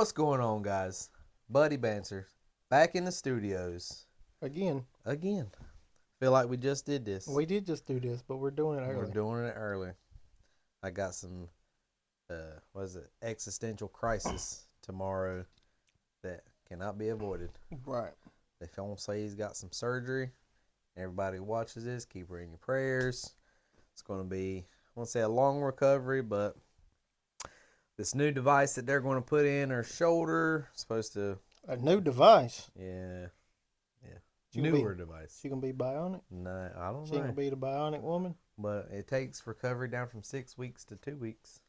What's going on, guys? Buddy Banter, back in the studios Again, again. Feel like we just did this. we did just do this, but we're doing it We're early. doing it early. I got some, what is it, existential crisis tomorrow that cannot be avoided. Right. The fiance he's got some surgery. Everybody who watches this, keep her in your prayers. It's going to be, I won't say a long recovery, but this new device that they're going to put in her shoulder supposed to. A new device. Yeah. She Newer device. She gonna be bionic. No, I don't She know. gonna be the bionic woman. But it takes recovery down from 6 weeks to 2 weeks.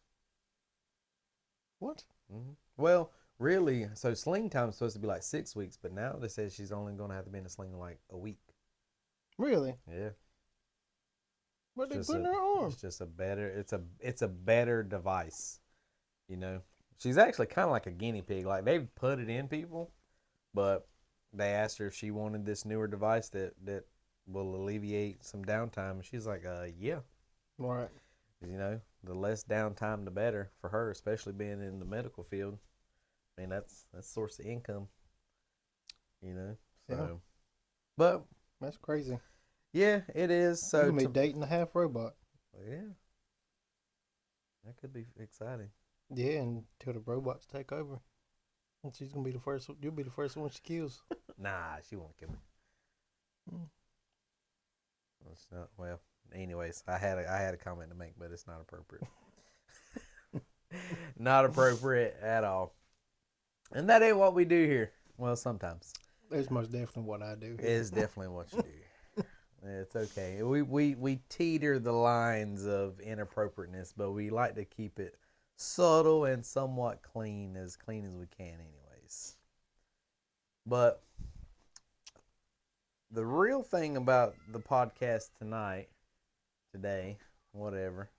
What? Mm-hmm. Well, really, so sling time is supposed to be like 6 weeks, but now they say she's only going to have to be in a sling like a week. Really? Yeah. What they put in her arm? It's just a better. It's a better device. You know, she's actually kind of like a guinea pig. Like they've put it in people, but they asked her if she wanted this newer device that will alleviate some downtime, and she's like, yeah. Right. You know, the less downtime, the better for her, especially being in the medical field. I mean, that's source of income. You know, so. Yeah. But That's crazy. yeah, it is. So You can be dating a half robot. yeah, that could be exciting. Yeah, until the robots take over, and she's gonna be the first. You'll be the first one she kills. Nah, she won't kill me. Mm. It's not, well, anyways, I had a comment to make, but it's not appropriate. Not appropriate at all. And that ain't what we do here. Well, sometimes. It's most definitely what I do. It is definitely what you do. It's okay. We teeter the lines of inappropriateness, but we like to keep it subtle and somewhat clean as we can anyways. But the real thing about the podcast today, whatever,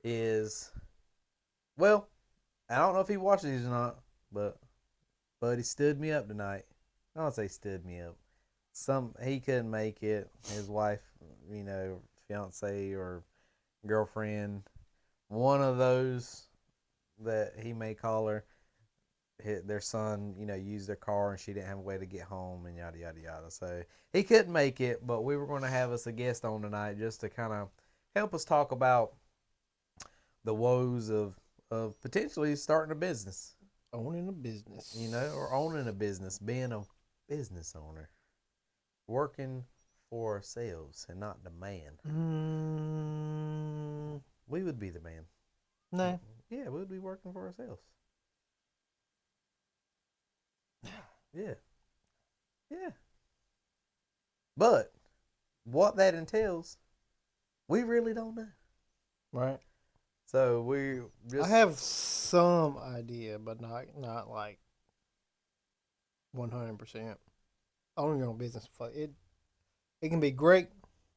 is, well, I don't know if he watches these or not, but he stood me up tonight. I don't say stood me up. He couldn't make it. His wife, fiance or girlfriend, one of those that he may call her, their son, used their car and she didn't have a way to get home and yada, yada, yada. So he couldn't make it, but we were going to have us a guest on tonight just to kind of help us talk about the woes of potentially starting a business. Owning a business. Or owning a business, being a business owner. Working for ourselves and not the man. We would be the man. No. Yeah, we would be working for ourselves. Yeah. Yeah. But what that entails, we really don't know. Right. So we just. I have some idea, but not like 100%. Owning your own business, it can be great,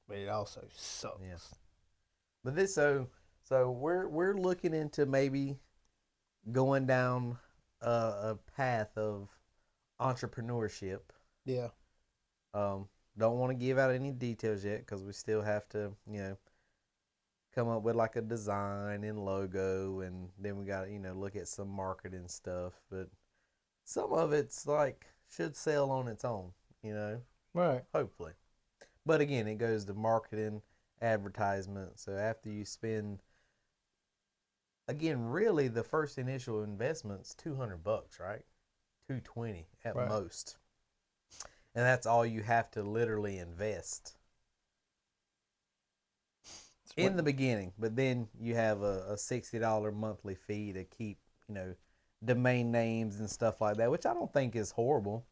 but it also sucks. Yeah. But this so we're looking into maybe going down a path of entrepreneurship. Yeah. Don't want to give out any details yet because we still have to, come up with like a design and logo, and then we got to, look at some marketing stuff. But some of it's like should sell on its own, Right. Hopefully. But again, it goes to marketing, advertisement. So after you spend, again, really the first initial investment's $200, right? $220 at Right. most. And that's all you have to literally invest in the beginning. But then you have a $60 monthly fee to keep, domain names and stuff like that, which I don't think is horrible.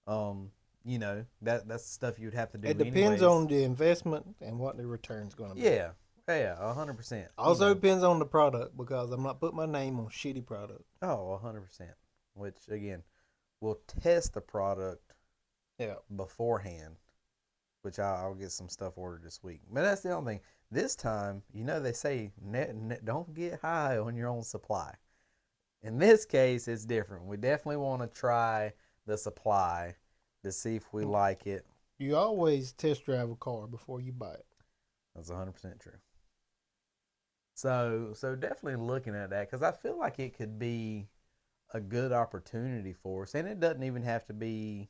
That's stuff you'd have to do. It depends on the investment and what the return's going to be. Yeah, 100%. Also depends on the product, because I'm not putting my name on shitty product. Oh, 100%. Which again, we'll test the product. Yeah. Beforehand, which I'll get some stuff ordered this week. But that's the only thing. This time, they say don't get high on your own supply. In this case, it's different. We definitely want to try the supply to see if we like it. You always test drive a car before you buy it. That's 100% true. So definitely looking at that, because I feel like it could be a good opportunity for us, and it doesn't even have to be.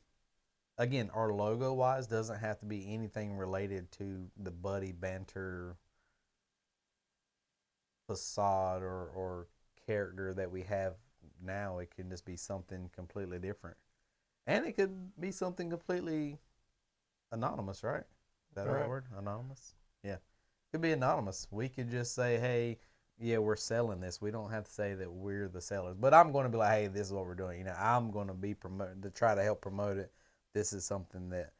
Again, our logo wise doesn't have to be anything related to the Buddy Banter facade or character that we have now. It can just be something completely different, and it could be something completely anonymous, right? Is that the right Right. word? Anonymous? Yeah. It could be anonymous. We could just say, hey, yeah, we're selling this. We don't have to say that we're the sellers. But I'm going to be like, hey, this is what we're doing. I'm going to be promoting to try to help promote it. This is something that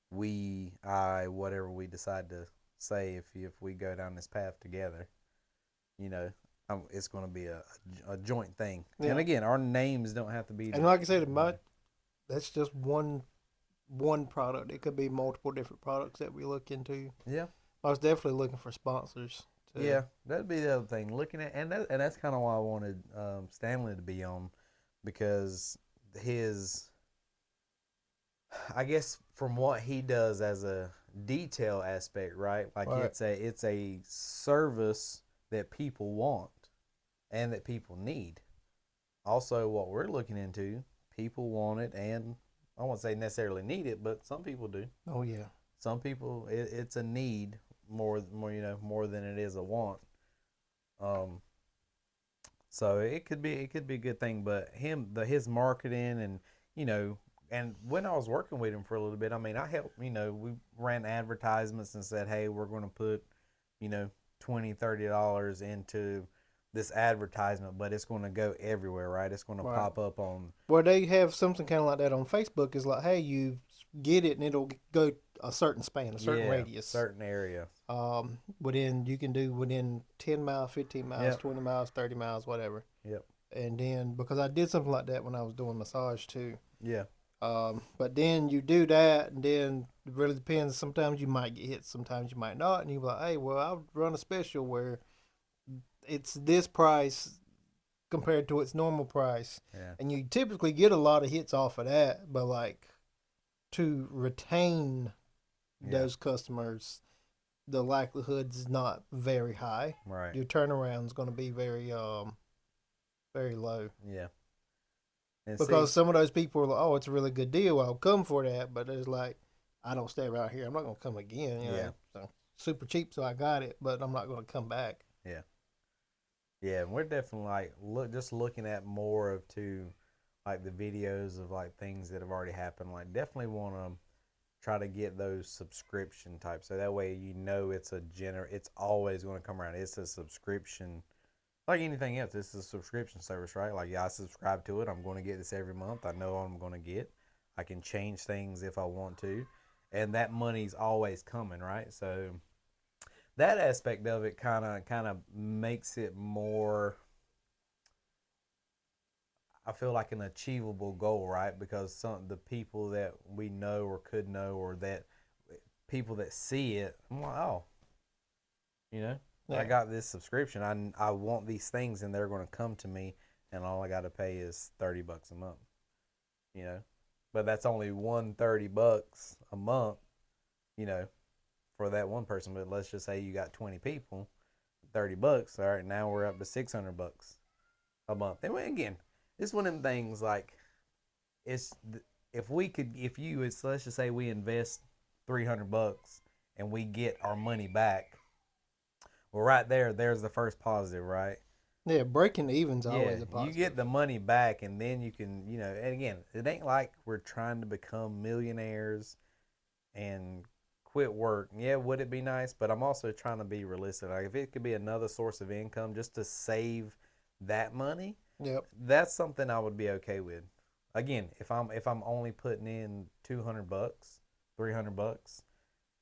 whatever we decide to say, if we go down this path together, you know, it's going to be a joint thing. And Yeah. again, our names don't have to be And like I said, that's just one product. It could be multiple different products that we look into. yeah. I was definitely looking for sponsors. Yeah, that'd be the other thing. Looking at and that's kind of why I wanted Stanley to be on because his, I guess from what he does as a detail aspect, right? Like Right. it's a service that people want and that people need. Also, what we're looking into, people want it, and I won't say necessarily need it, but some people do. Oh yeah. Some people it's a need more than it is a want. Um, so it could be a good thing, but his marketing and you know and when I was working with him for a little bit, I mean I helped we ran advertisements and said hey we're going to put you know $20-$30 into this advertisement, but it's going to go everywhere, right? It's going to Right. pop up on Well, they have something kind of like that on Facebook. It's like, hey, you get it, and it'll go a certain span, a certain yeah radius. certain area. You can do within 10 miles, 15 miles, Yep. 20 miles, 30 miles, whatever. Yep. And then because I did something like that when I was doing massage too. Yeah. But then you do that, and then it really depends. Sometimes you might get hit, sometimes you might not, and you're like, hey, well, I'll run a special where it's this price compared to its normal price, Yeah. and you typically get a lot of hits off of that. But like to retain Yeah. those customers, the likelihood is not very high. Right. Your turnaround is going to be very low. Yeah. And Because see. some of those people are like, oh, it's a really good deal. I'll come for that. But it's like, I don't stay around here. I'm not going to come again. Yeah. So super cheap, so I got it, but I'm not going to come back. Yeah. Yeah, and we're definitely like just looking at more of like the videos of like things that have already happened. Like definitely want to try to get those subscription types, so that way it's always going to come around. It's a subscription, like anything else. It's a subscription service, right? Like yeah, I subscribe to it. I'm going to get this every month. I know what I'm going to get. I can change things if I want to, and that money's always coming, right? So that aspect of it kind of makes it more, I feel like an achievable goal, right? Because some the people that we know or could know or that people that see it, I'm like, oh, you know, I Yeah. got this subscription. I want these things and they're going to come to me and all I got to pay is $30 a month, you know. But that's only $130 a month, you know, for that one person. But let's just say you got 20 people, $30. All right, now we're up to $600 a month. And again, it's one of them things like it's if you it's let's just say we invest $300 and we get our money back. Well, right there's the first positive, right? Yeah, breaking even's Yeah, always a you get positive. the money back, and then you can, and again, it ain't like we're trying to become millionaires and quit work. Yeah, would it be nice? But I'm also trying to be realistic. Like if it could be another source of income just to save that money, Yep. that's something I would be okay with. Again, if I'm only putting in $200, $300,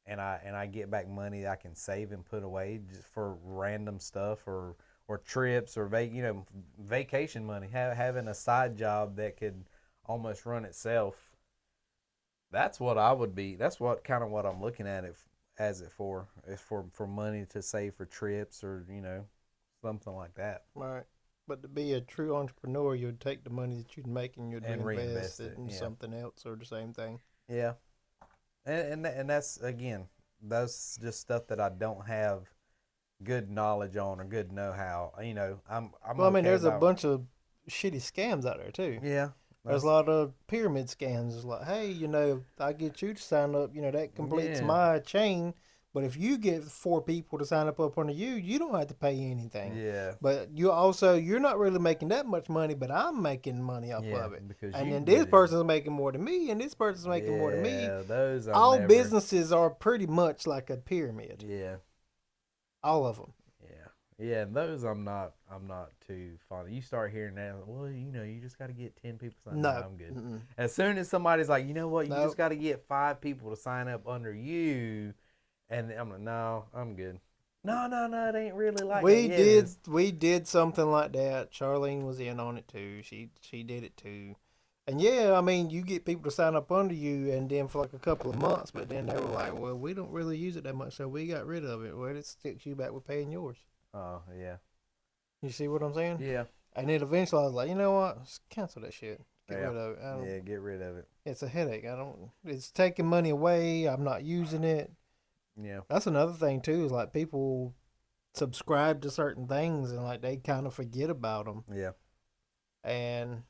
and I get back money I can save and put away just for random stuff or trips or vacation money, having a side job that could almost run itself. That's what I would be. That's what kind of what I'm looking at it as it for is for money to save for trips or something like that Right. But to be a true entrepreneur, you'd take the money that you'd make and you'd and reinvest reinvest it it. in Yeah, something else or the same thing. yeah, and that's again that's just stuff that I don't have good knowledge on or good know how. I'm Well, I mean, okay there's a about bunch of shitty scams out there too. Yeah. There's a That's, lot of pyramid scams. It's like, hey, I get you to sign up, that completes yeah. my chain. But if you get 4 people to sign up under you, you don't have to pay anything. Yeah. But you're not really making that much money, but I'm making money off Yeah. of it. Because And you then this did it. person's making more than me, and this person's making more than me. Yeah. Those I'm All never. businesses are pretty much like a pyramid. Yeah. All of them. Yeah. Yeah. And those I'm not too fond of. You start hearing that, well, you just got to get 10 people signed No. up. I'm good. Mm-mm. As soon as somebody's like, you know what, you Nope. just got to get 5 people to sign up under you. And I'm like, no, I'm good. No, it ain't really like that. We Yeah, it did is. we did something like that. Charlene was in on it too. She did it too. And yeah, I mean, you get people to sign up under you, and then for like a couple of months, but then they were like, "Well, we don't really use it that much, so we got rid of it." Well, it sticks you back with paying yours. Oh, yeah. You see what I'm saying? Yeah. And then eventually, I was like, you know what? Just cancel that shit. Get Yeah. rid of it. Yeah, get rid of it. It's a headache. I don't. It's taking money away. I'm not using it. Yeah. That's another thing too. Is like people subscribe to certain things and like they kind of forget about them, Yeah. and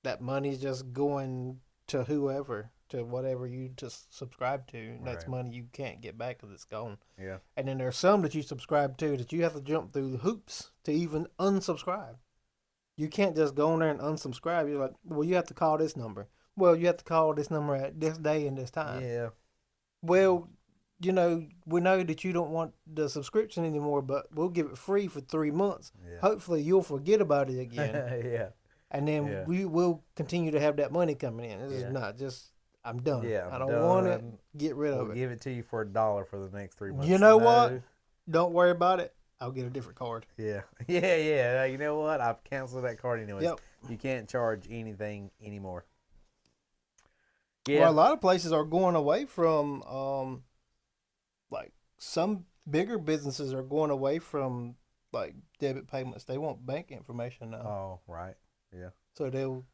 that money's just going to whoever, to whatever you just subscribe to. And that's Right. money you can't get back because it's gone. Yeah. And then there's some that you subscribe to that you have to jump through the hoops to even unsubscribe. You can't just go on there and unsubscribe. You're like, well, you have to call this number. Well, you have to call this number at this day and this time. Yeah. Well, we know that you don't want the subscription anymore, but we'll give it free for 3 months. Yeah. Hopefully, you'll forget about it again, Yeah. and then Yeah. we will continue to have that money coming in. This Yeah. is not just I'm done. Yeah. I don't want it. Get rid We'll of it. give it to you for $1 for the next 3 months. You know No. what? Don't worry about it. I'll get a different card. Yeah. Yeah. You know what? I've canceled that card anyways. Yep. You can't charge anything anymore. Yeah. Well, a lot of places are going away from like some bigger businesses are going away from like debit payments. They want bank information now. Oh, right. Yeah. So they'll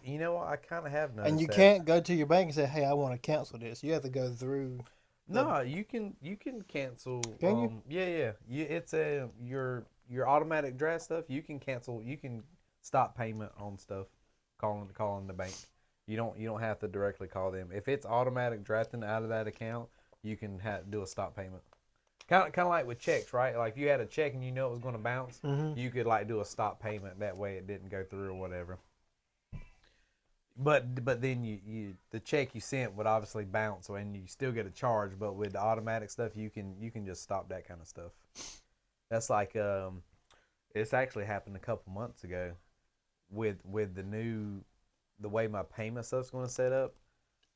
You know what? I kind of have noticed and you that. can't go to your bank and say, "Hey, I want to cancel this." You have to go through. No, you can cancel. Can you? Yeah. It's your automatic draft stuff. You can cancel. You can stop payment on stuff. Calling the bank. You don't have to directly call them. If it's automatic drafting out of that account, you can do a stop payment. Kind of like with checks, right? Like if you had a check and you know it was going to bounce, Mm-hmm. you could like do a stop payment. That way it didn't go through or whatever. But then you the check you sent would obviously bounce, and you still get a charge. But with the automatic stuff, you can just stop that kind of stuff. That's like it's actually happened a couple months ago with the way my payment stuff's going to set up.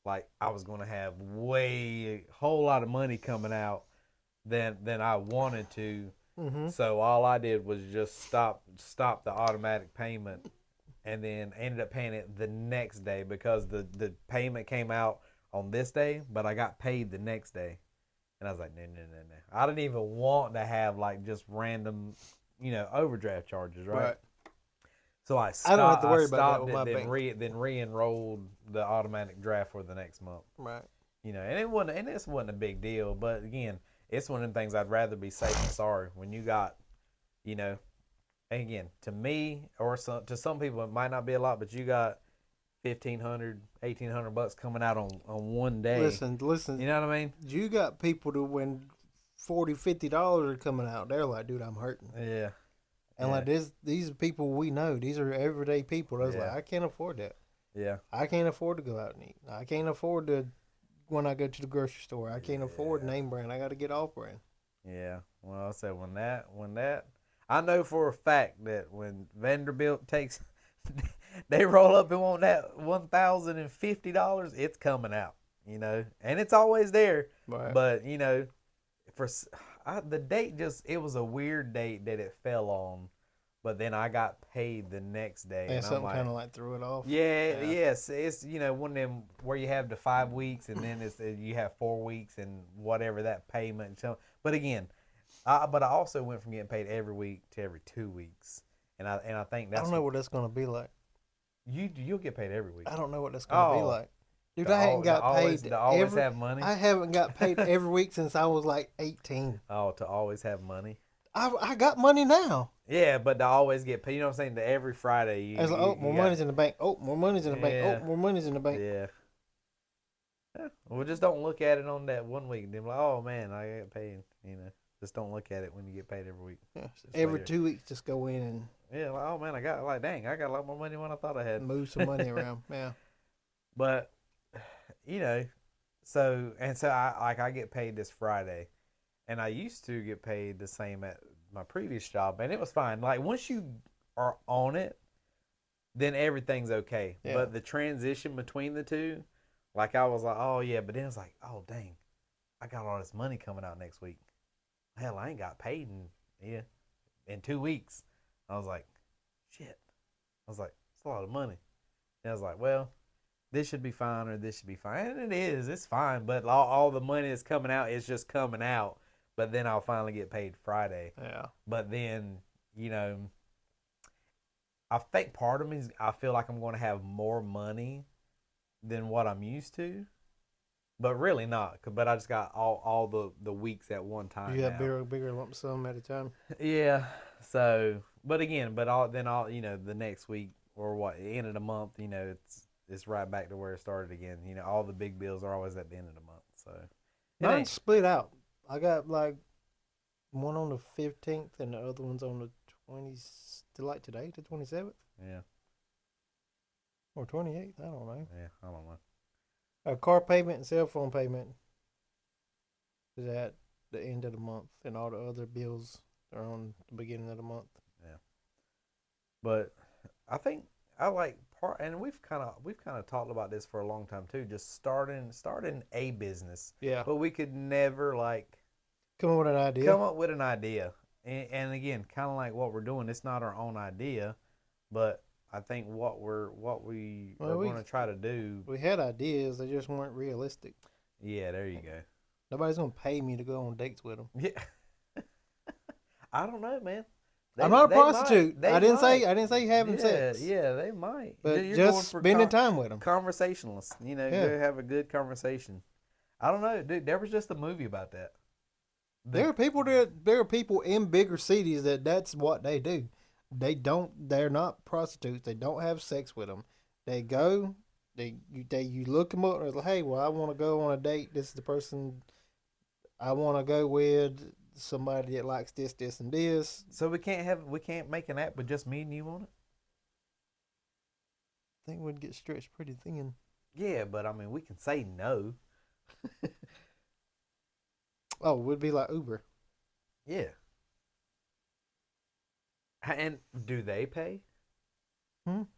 Like I was going to have a whole lot of money coming out than I wanted to. Mm-hmm. So all I did was just stop the automatic payment, and then ended up paying it the next day because the payment came out on this day, but I got paid the next day. And I was like, no. I didn't even want to have like just random, overdraft charges, right? So I I don't have to worry about that stopped with my it, bank. then re-enrolled the automatic draft for the next month. Right. And this wasn't a big deal, but again, it's one of them things I'd rather be safe than sorry. When you got, and again, to me or to some people it might not be a lot, but you got $1,500, $1,800 coming out on one day. Listen. You know what I mean? You got people to when $40-$50 are coming out. They're like, dude, I'm hurting. Yeah. And like these are people we know. These are everyday people. I was like, Yeah. I can't afford that. Yeah. I can't afford to go out and eat. I can't afford to when I go to the grocery store. I can't afford name brand. I got to get off brand. Yeah. Well, I said when that I know for a fact that when Vanderbilt takes they roll up and want that $1,050, it's coming out, and it's always there. Right. But the date it was a weird date that it fell on, but then I got paid the next day. And And something I'm kind like, of like threw it off. yeah, yes, it's one of them where you have the 5 weeks and then you have 4 weeks and whatever that payment. So, but again, I also went from getting paid every week to every 2 weeks, and I think I that's don't know what that's going to be like. you'll get paid every week. I don't know what that's going to be like. Dude, I haven't got paid. To always have money. I haven't got paid every week since I was like 18. Oh, to always have money. I got money now. Yeah, but to always get paid. You know what I'm saying? To every Friday, It's like, oh, more got. money's in the bank. Oh, more money's in the bank. Oh, Yeah, more money's in the bank. yeah. Yeah. Well, just don't look at it on that one week. Then like, oh man, I got paid. Just don't look at it when you get paid every week. Yeah. Just Every later. 2 weeks, just go in and Yeah, like, oh man, dang, I got a lot more money than I thought I had. move some money around. Yeah. But you know, so I get paid this Friday, and I used to get paid the same at my previous job, and it was fine. Like once you are on it, then everything's okay. Yeah. But the transition between the two, like I was like, oh yeah, but then it's like, oh dang, I got all this money coming out next week. Hell, I ain't got paid in 2 weeks. I was like, shit. I was like, it's a lot of money. And I was like, well, this should be fine or this should be fine. And it is, it's fine. But all the money that's coming out is just coming out. But then I'll finally get paid Friday. Yeah. But then, I think part of me is I feel like I'm going to have more money than what I'm used to. But really not. But I just got all the weeks at one time. You have now. bigger lump sum at a time. Yeah. So, but again, all the next week or what, end of the month, it's right back to where it started again. All the big bills are always at the end of the month. So, Mine's split out. I got like one on the 15th and the other one's on the 20th. Like today, the 27th. Yeah. Or 28th. I don't know. Yeah, I don't know. Car payment and cell phone payment is at the end of the month, and all the other bills are on the beginning of the month. Yeah. But I think I like part, and we've kind of talked about this for a long time too. Just starting a business. Yeah. But we could never come up with an idea. Come up with an idea, and again, kind of like what we're doing. It's not our own idea, but I think what we are going to try to do. We had ideas, they just weren't realistic. Yeah, there you go. Nobody's gonna pay me to go on dates with them. Yeah, I don't know, man. I'm not a prostitute. I didn't say having sex. Yeah, they might. But you're just spending time with them. Conversationalists, go have a good conversation. I don't know, dude. There was just a movie about that. There are people in bigger cities that's what they do. They're not prostitutes. They don't have sex with them. They go, you look them up and it's like, hey, well, I want to go on a date. This is the person I want to go with. Somebody that likes this, this, and this. So we can't make an app with just me and you on it. I think we'd get stretched pretty thin. Yeah, but I mean, we can say no. Oh, it would be like Uber. Yeah. And do they pay?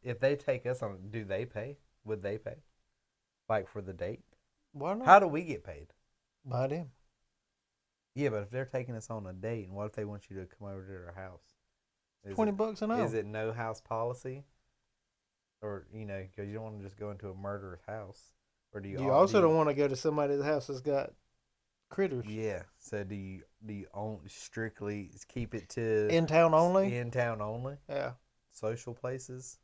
If they take us on, do they pay? Would they pay? Like for the date? Why not? How do we get paid? By them. Yeah, but if they're taking us on a date, and what if they want you to come over to their house? $20 an hour. Is it no house policy? Or, because you don't want to just go into a murderer's house. Or do you also don't want to go to somebody's house that's got critters. Yeah. So do you own strictly keep it to in town only? In town only. Yeah. Social places.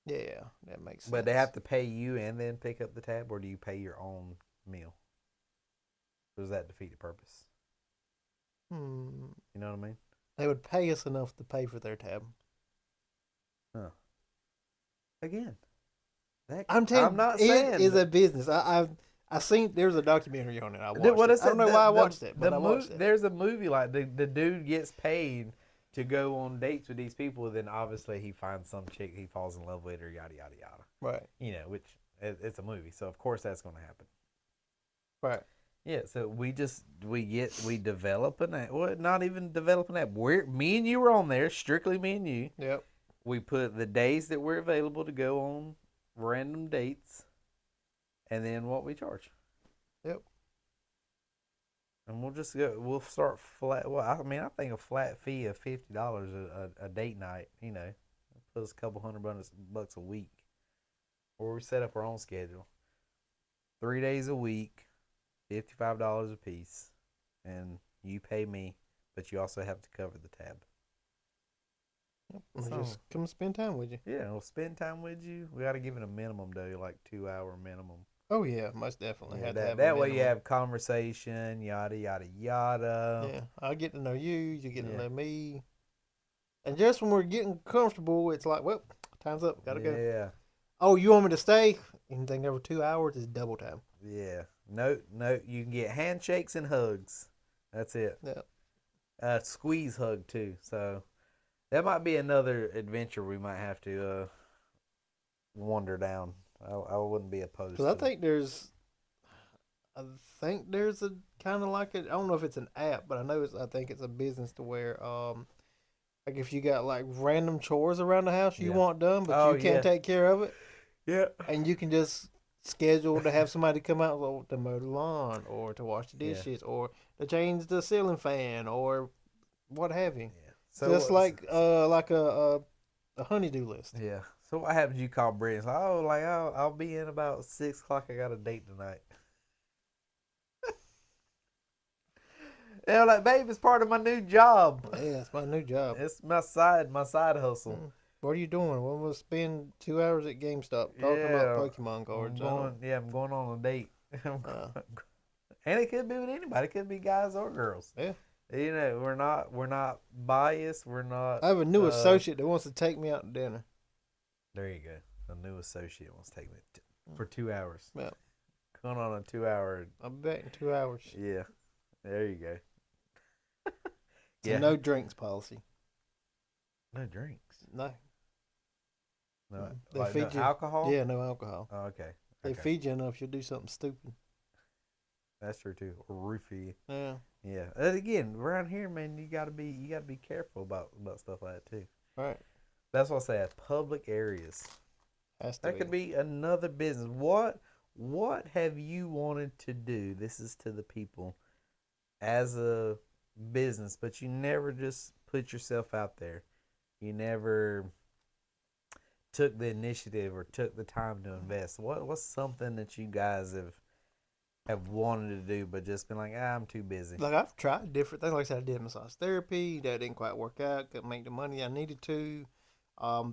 Yeah, that makes sense. But they have to pay you and then pick up the tab, or do you pay your own meal? Does that defeat the purpose? You know what I mean? They would pay us enough to pay for their tab. Huh. Again, I'm not saying it is a business. I seen there's a documentary on it. I watched it. I don't know why I watched it, but I watched it. There's a movie like the dude gets paid to go on dates with these people. Then obviously he finds some chick he falls in love with, or yada yada yada. Right. Which it's a movie, so of course that's going to happen. Right. Yeah. So we develop an app. Well, not even develop an app. Me and you were on there, strictly me and you. Yep. We put the days that we're available to go on random dates, and then what we charge. Yep. And we'll just go. We'll start flat. Well, I think a flat fee of $50 a date night. Put us a couple $100 a week, or we set up our own schedule. 3 days a week, $55 a piece, and you pay me, but you also have to cover the tab. So, just come spend time with you. Yeah, we'll spend time with you. We got to give it a minimum though, like 2-hour minimum. Oh yeah, most definitely. Yeah, that way you have conversation, yada yada yada. Yeah, I get to know you. You get to know me. And just when we're getting comfortable, it's like, well, time's up, gotta go. Yeah. Oh, you want me to stay? Anything over 2 hours is double time. Yeah. No, no. You can get handshakes and hugs. That's it. Yeah. Squeeze hug too. So that might be another adventure we might have to wander down. I wouldn't be opposed Because to it. I think there's a kind of like it. I don't know if it's an app, but I know I think it's a business to where like if you got like random chores around the house you Yeah. want done, but Oh you can't yeah. take care of it, Yeah. and you can just schedule to have somebody come out to mow the lawn or to wash the Yeah. dishes or to change the ceiling fan or what have you. Yeah. So it's So like a honeydew list. yeah. So what happens? You call Brittany. It's like, oh, like I'll be in about 6 o'clock. I got a date tonight. Yeah, like babe, it's part of my new job. Yeah, it's my new job. It's my side hustle. What are you doing? We're gonna spend 2 hours at GameStop talking about Yeah, Pokemon cards. I'm going on a date. Uh, And it could be with anybody. It could be guys or girls. yeah. You know, we're not biased. We're not. I have a new associate that wants to take me out to dinner. There you go. A new associate wants to take me for 2 hours. Yeah. Going on a 2 hour. I'll be back in 2 hours. Yeah. There you go. It's a no drinks policy. No drinks. No. No. They Like feed no you. alcohol. Yeah, no alcohol. Oh, okay. They Okay. feed you enough, you'll do something stupid. That's true too. Or roofie. Yeah. Yeah. And again, around here, man, you gotta be careful about stuff like that too. Right. That's what I say. Public areas. Has to That could be another business. What have you wanted to do? This is to the people as a business, but you never just put yourself out there. You never took the initiative or took the time to invest. What's something that you guys have wanted to do but just been like, I'm too busy. Like I've tried different things. Like I said, I did massage therapy. That didn't quite work out. Couldn't make the money I needed to.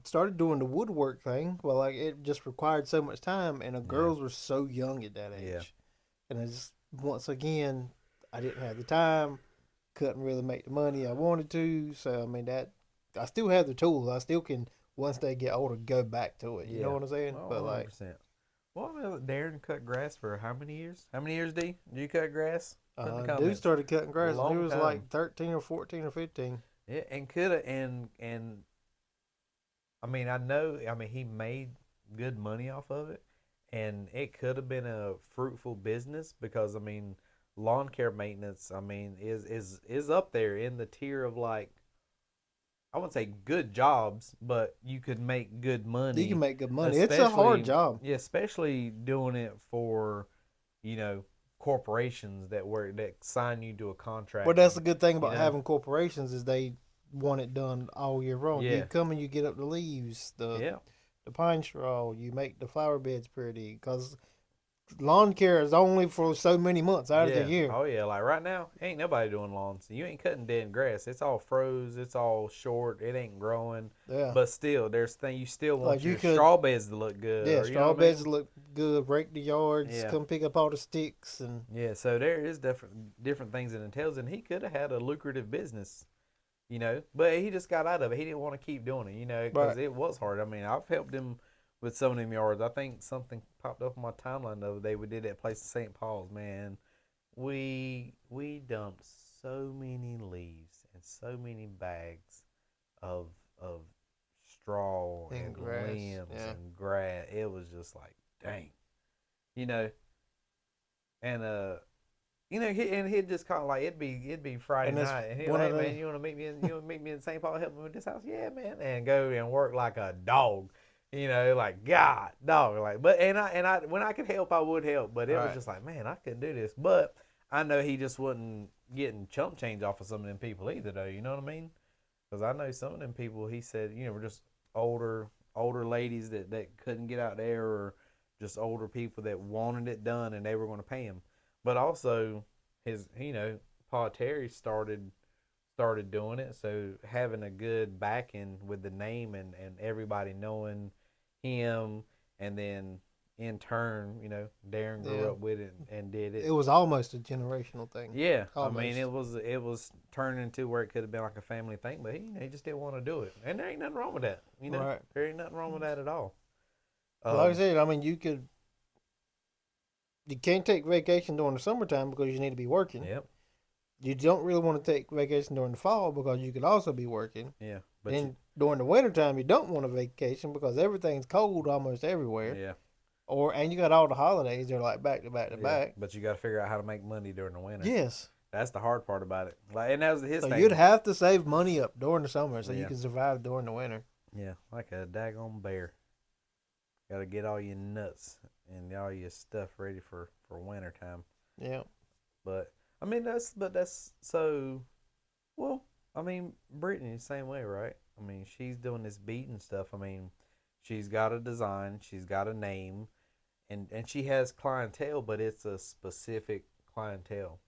Started doing the woodwork thing. Well, like it just required so much time, and the girls were so young at that age. Yeah. And I just once again, I didn't have the time. Couldn't really make the money I wanted to. So I mean that I still have the tools. I still can once they get older go back to it. You know what I'm saying? Oh, But like 100%. Well, Darren cut grass for how many years? How many years, D? Did you cut grass? Put in the dude comments. started cutting grass when he Long was time. like 13 or 14 or 15. Yeah, and could have and I mean he made good money off of it, and it could have been a fruitful business because I mean lawn care maintenance is up there in the tier of like I wouldn't say good jobs, but you could make good money. You can make good money. It's a hard job. Yeah, especially doing it for, you know, corporations that sign you to a contract. Well, that's the good thing about You know? having corporations is they want it done all year round. Yeah. You come and you get up the leaves, the pine straw, you make the flower beds pretty. Because lawn care is only for so many months out of the year. Oh yeah, like right now, ain't nobody doing lawns. You ain't cutting dead grass. It's all froze. It's all short. It ain't growing. Yeah. But still, there's things you still want Like your straw beds to look good. Yeah, or, straw beds look good. Rake the yards. Yeah. Come pick up all the sticks and. Yeah, so there is different things it entails, and he could have had a lucrative business, you know, but he just got out of it. He didn't want to keep doing it, you know, because it was hard. I mean, I've helped him with some of them yards. I think something popped up on my timeline the other day. We did that place in St. Paul's, man. We dumped so many leaves and so many bags of straw and grass, limbs and grass. It was just like, dang, you know. And you know, and he'd just call like it'd be Friday night, and he'd like, hey man, you want to meet me in St. Paul, help me with this house? Yeah, man, and go and work like a dog. You know, like God, dog, like. But and I when I could help, I would help. But it was just like, man, I couldn't do this. But I know he just wasn't getting chump change off of some of them people either, though. You know what I mean? Because I know some of them people. He said, you know, were just older ladies that couldn't get out there, or just older people that wanted it done, and they were going to pay him. But also, his, you know, Pa Terry started doing it, so having a good backing with the name and everybody knowing him, and then, in turn, Darren grew Yeah. up with it and did it. It was almost a generational thing. Yeah, I mean, Almost. it was turned into where it could have been like a family thing, but he just didn't want to do it, and there ain't nothing wrong with that. Right. There ain't nothing wrong with that at all. Like I Um, said, I mean, you can't take vacation during the summertime because you need to be working. yep, You don't really want to take vacation during the fall because you could also be working. yeah, but Then during the wintertime, you don't want a vacation because everything's cold almost everywhere. yeah, And you got all the holidays, they're like back to back to yeah, back. but you got to figure out how to make money during the winter. Yes. That's the hard part about it. Like, and that was his So thing. you'd have to save money up during the summer so you Yeah. can survive during the winter. Yeah, like a daggone bear. Got to get all your nuts and all your stuff ready for winter time. Yeah. But I mean, that's so. Well, I mean, Brittany the same way, right? I mean, she's doing this beating stuff. I mean, she's got a design, she's got a name, and she has clientele, but it's a specific clientele.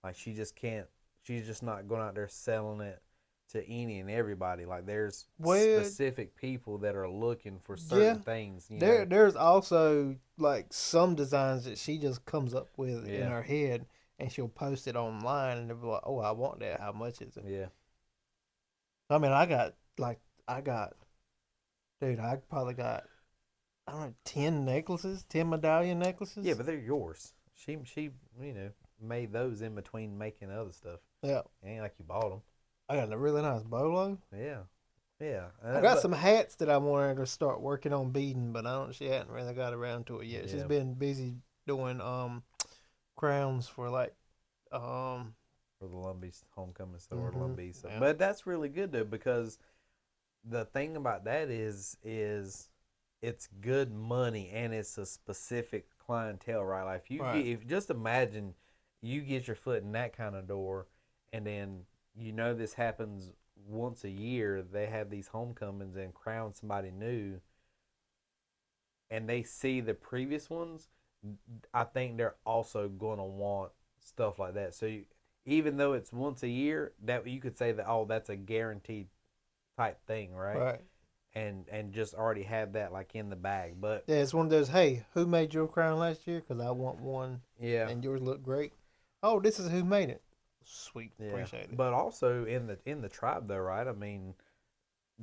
Like she just can't. She's just not going out there selling it to any and everybody. Like there's Well, specific people that are looking for certain things. there's also like some designs that she just comes up with in Yeah. her head and she'll post it online and they'll be like, "Oh, I want that. How much is it?" Yeah. I mean, I got, dude, I probably got, I don't know, 10 medallion necklaces. Yeah, but they're yours. She made those in between making other stuff. Yeah. It ain't like you bought them. I got a really nice bolo. Yeah. Yeah. I got some hats that I wanted to start working on beading, but she hadn't really got around to it yet. She's Yeah. been busy doing crowns for like for the Lumbees homecoming store, Mhm, Lumbees. So. yeah. But that's really good though, because the thing about that is it's good money and it's a specific clientele, right? Like Right. if just imagine you get your foot in that kind of door, and then this happens once a year. They have these homecomings and crown somebody new, and they see the previous ones. I think they're also going to want stuff like that. So even though it's once a year, that you could say that, oh, that's a guaranteed type thing, right? Right. And just already have that like in the bag. But Yeah, it's one of those. Hey, who made your crown last year? Because I want one, yeah, and yours look great. Oh, this is who made it. Sweet, yeah. appreciate it. But also in the tribe though, right? I mean,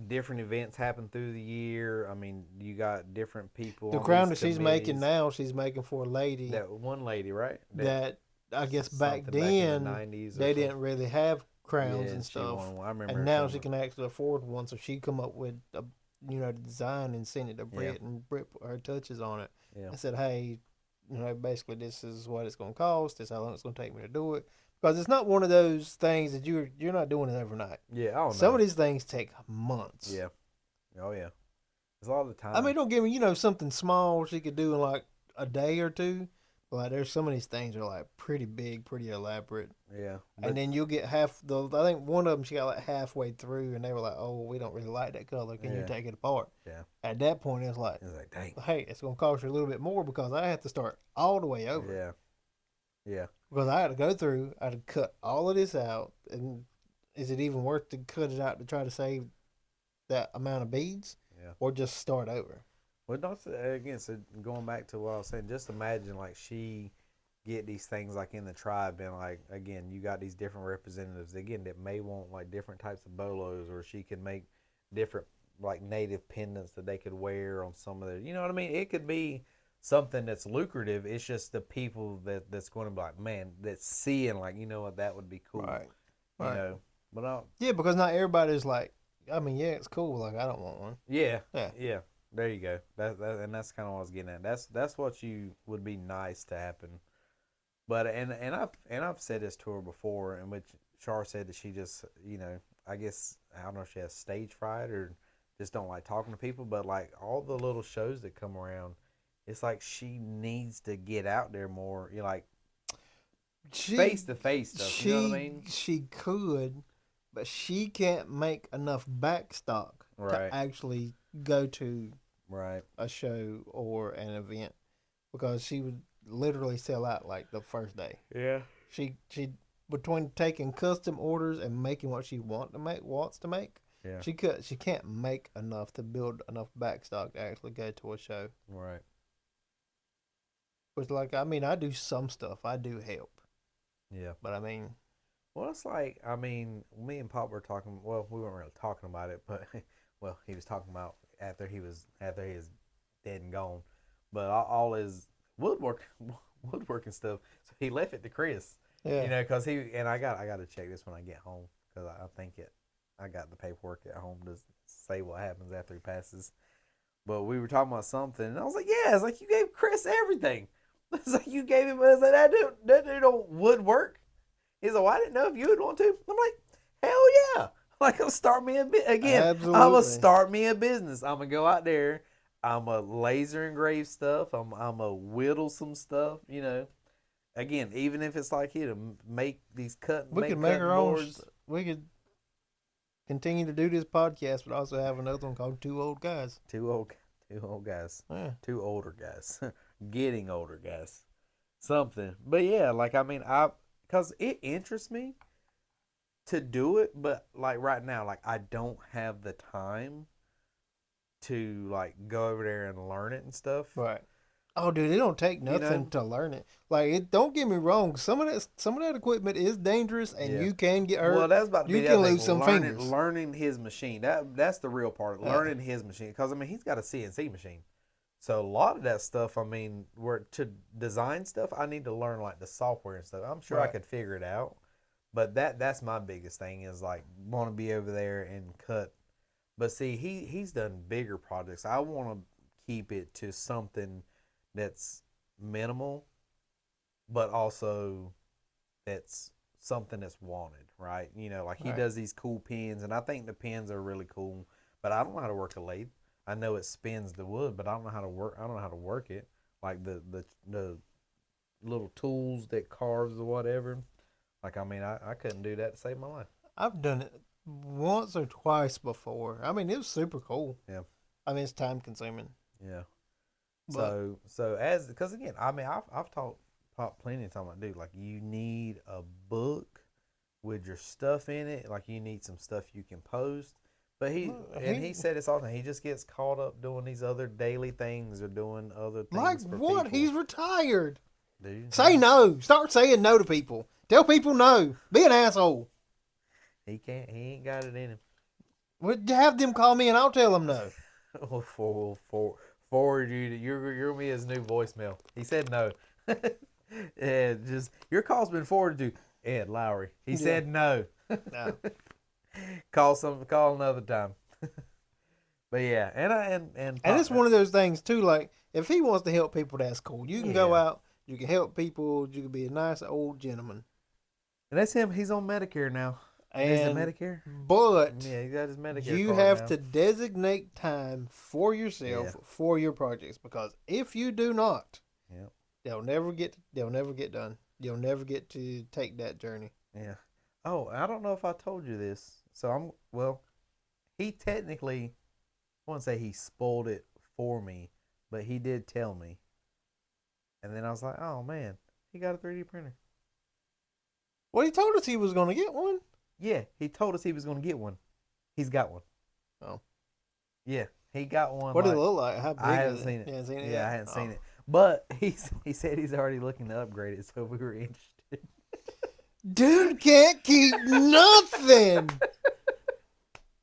different events happen through the year. I mean, you got different people. The on crown these that she's making committees. now, she's making for a lady That one lady, right? that I guess back something back in the then 90s or they something. didn't really have crowns Yeah, and she stuff. won one. I remember. And her now coming she up. can actually afford one, so she come up with the design and send it to Britt, and Britt put her touches on it. Yeah. I said, hey, basically this is what it's going to cost. This is how long it's going to take me to do it, because it's not one of those things that you're not doing it overnight. Yeah. Oh no. Some of these things take months. Yeah. Oh yeah. There's a lot of the time. I mean, don't give me something small she could do in like a day or two. But like, there's some of these things that are like pretty big, pretty elaborate. Yeah. And then you'll get half the. I think one of them she got like halfway through, and they were like, "Oh, we don't really like that color. Can you Yeah. take it apart?" Yeah. At that point, it's like, dang. "Hey, it's gonna cost you a little bit more because I have to start all the way over." Yeah. Yeah. Because I had to go through, I had to cut all of this out, and is it even worth to cut it out to try to save that amount of beads, Yeah. or just start over? Well, not to, again. So going back to what I was saying, just imagine like she get these things like in the tribe, and like again, you got these different representatives again that may want like different types of bolos, or she can make different like native pendants that they could wear on some of their. You know what I mean? It could be something that's lucrative. It's just the people that's going to be like, man, that's seeing like, what, that would be cool. Right. You Right. know, but I, Yeah, because not everybody's like, I mean, yeah, it's cool. Like, I don't want one. yeah, Yeah. yeah. There you go. And that's kind of what I was getting at. That's what you would be nice to happen. But and I've said this to her before, in which Char said that she just I guess I don't know if she has stage fright or just don't like talking to people, but like all the little shows that come around, it's like she needs to get out there more. You're like face to face stuff. You know what I mean? She could, but she can't make enough backstock Right. to actually go to Right. a show or an event, because she would literally sell out like the first day. Yeah. She between taking custom orders and making what she wants to make. Yeah. She can't make enough to build enough backstock to actually go to a show. Right. But like, I mean, I do some stuff. I do help, Yeah. but I mean, Well, it's like I mean, me and Pop were talking. Well, we weren't really talking about it, but well, he was talking about after he was dead and gone. But all his woodwork woodworking stuff. So he left it to Chris. yeah, You know, because he and I got to check this when I get home because I think it. I got the paperwork at home to say what happens after he passes. But we were talking about something, and I was like, "Yeah, it's like you gave Chris everything. It's like you gave him. It's like that dude don't woodwork." He's like, well, I didn't know if you would want to. I'm like, hell yeah. Like, I'm start me a bit again. I'm gonna absolutely. start me a business. I'm gonna go out there. I'm a laser engrave stuff. I'm a whittle some stuff. You know, again, even if it's like here to make these We could make make cutting our own. boards. We could continue to do this podcast, but also have another one called Two Old Guys. Two old, two old guys, Yeah, two older guys, getting older guys, something. But yeah, like I mean, because it interests me to do it, but like right now, like I don't have the time to like go over there and learn it and stuff. right. Oh, dude, it don't take You nothing know? to learn it. Like, it. Don't get me wrong. Some of that equipment is dangerous, and Yeah. you can get Well, hurt. that's about to be You the can other lose thing. some fingers. Learning his machine. That's the real part. Yeah, Learning his machine, because I mean he's got a CNC machine, so a lot of that stuff. I mean, where to design stuff, I need to learn like the software and stuff. I'm sure I right. could figure it out, but that's my biggest thing is like want to be over there and cut. But see, he's done bigger projects. I want to keep it to something that's minimal, but also that's something that's wanted, right? You know, like he Right. does these cool pins, and I think the pins are really cool. But I don't know how to work a lathe. I know it spins the wood, but I don't know how to work. I don't know how to work it. Like the little tools that carves or whatever. Like I mean, I couldn't do that to save my life. I've done it once or twice before. I mean, it was super cool. Yeah, I mean, it's time consuming, yeah. but So as because again, I mean, I've taught Pop plenty of time. Like, dude, like you need a book with your stuff in it. Like you need some stuff you can post. But he he said it's all the time. He just gets caught up doing these other daily things or doing other like things for what? people. He's retired. Dude, Say no. Start saying no to people. Tell people no. Be an asshole. he can't. He ain't got it in him. Would have them call me and I'll tell them no. Forward you to you're me his new voicemail. He said no. Yeah, just your call's been forwarded to Ed Lowry. He Yeah. said no. No. Call another time. But yeah, And it's one of those things too. Like if he wants to help people, that's cool. You can go yeah. out. You can help people. You can be a nice old gentleman. And that's him. He's on Medicare now. Is it And Medicare? but Yeah, he got his Medicare you card have now. to designate time for yourself Yeah. for your projects because if you do not, Yep. they'll never get done. You'll never get to take that journey. Yeah. Oh, I don't know if I told you this. So he technically, I wouldn't say he spoiled it for me, but he did tell me. And then I was like, oh man, he got a 3D printer. Well, he told us he was going to get one. Yeah, he told us he was going to get one. He's got one. Oh, Yeah, he got one. what did like, it look like? How big I is haven't it? seen it. You haven't seen it Yeah, yet? I hadn't seen Oh. it. But he said he's already looking to upgrade it, so if we were interested. Dude can't keep nothing.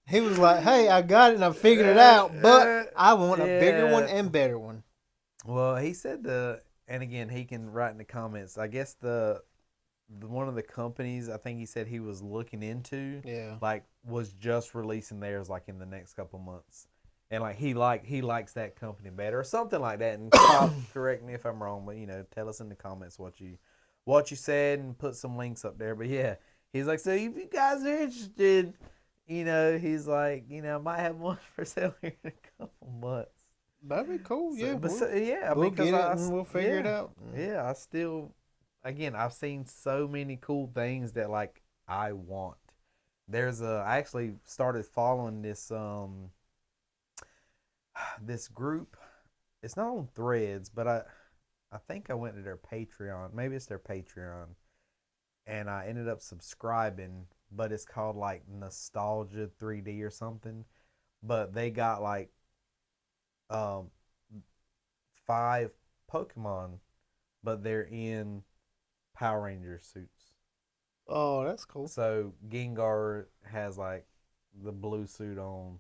He was like, "Hey, I got it and I figured it out, but I want a bigger one Yeah. and better one." Well, he said and again, he can write in the comments. I guess the one of the companies I think he said he was looking into, Yeah. like, was just releasing theirs like in the next couple months, and like he likes that company better or something like that. And Pop, correct me if I'm wrong, but tell us in the comments what you said and put some links up there. But yeah, he's like, so if you guys are interested, he's like, I might have one for sale here in a couple months. That'd be cool. Yeah. Yeah, I We'll mean, 'cause get it and we'll figure it yeah, out. Yeah, I still, again, I've seen so many cool things that like I want. I actually started following this group. It's not on Threads, but I think I went to their Patreon. Maybe it's their Patreon, and I ended up subscribing. But it's called like Nostalgia 3D or something. But they got like um 5 Pokemon but they're in Power Ranger suits. Oh, that's cool. So Gengar has like the blue suit on.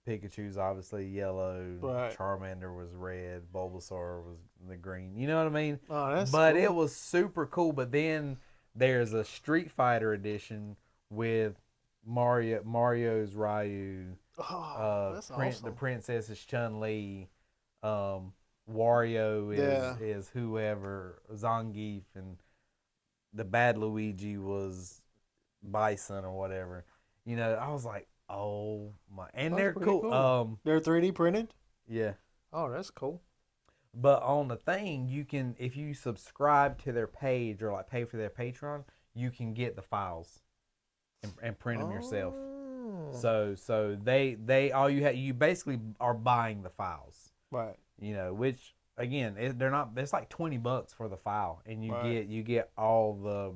Pikachu's obviously yellow. Right. Charmander was red. Bulbasaur was the green. You know what I mean? Oh, that's But cool. it was super cool. But then there's a Street Fighter edition with Mario's Ryu, Oh, that's the awesome. princess is Chun Li, Wario Yeah. is whoever, Zangief, and the bad Luigi was Bison or whatever. You know, I was like, oh my, and That's they're pretty cool. cool. They're 3D printed? Yeah. Oh, that's cool. But on the thing, you can, if you subscribe to their page or like pay for their Patreon, you can get the files and print them yourself. Oh. So they all you basically are buying the files. Right. You know, which again, they're not. It's like $20 for the file, and Right. you get all the.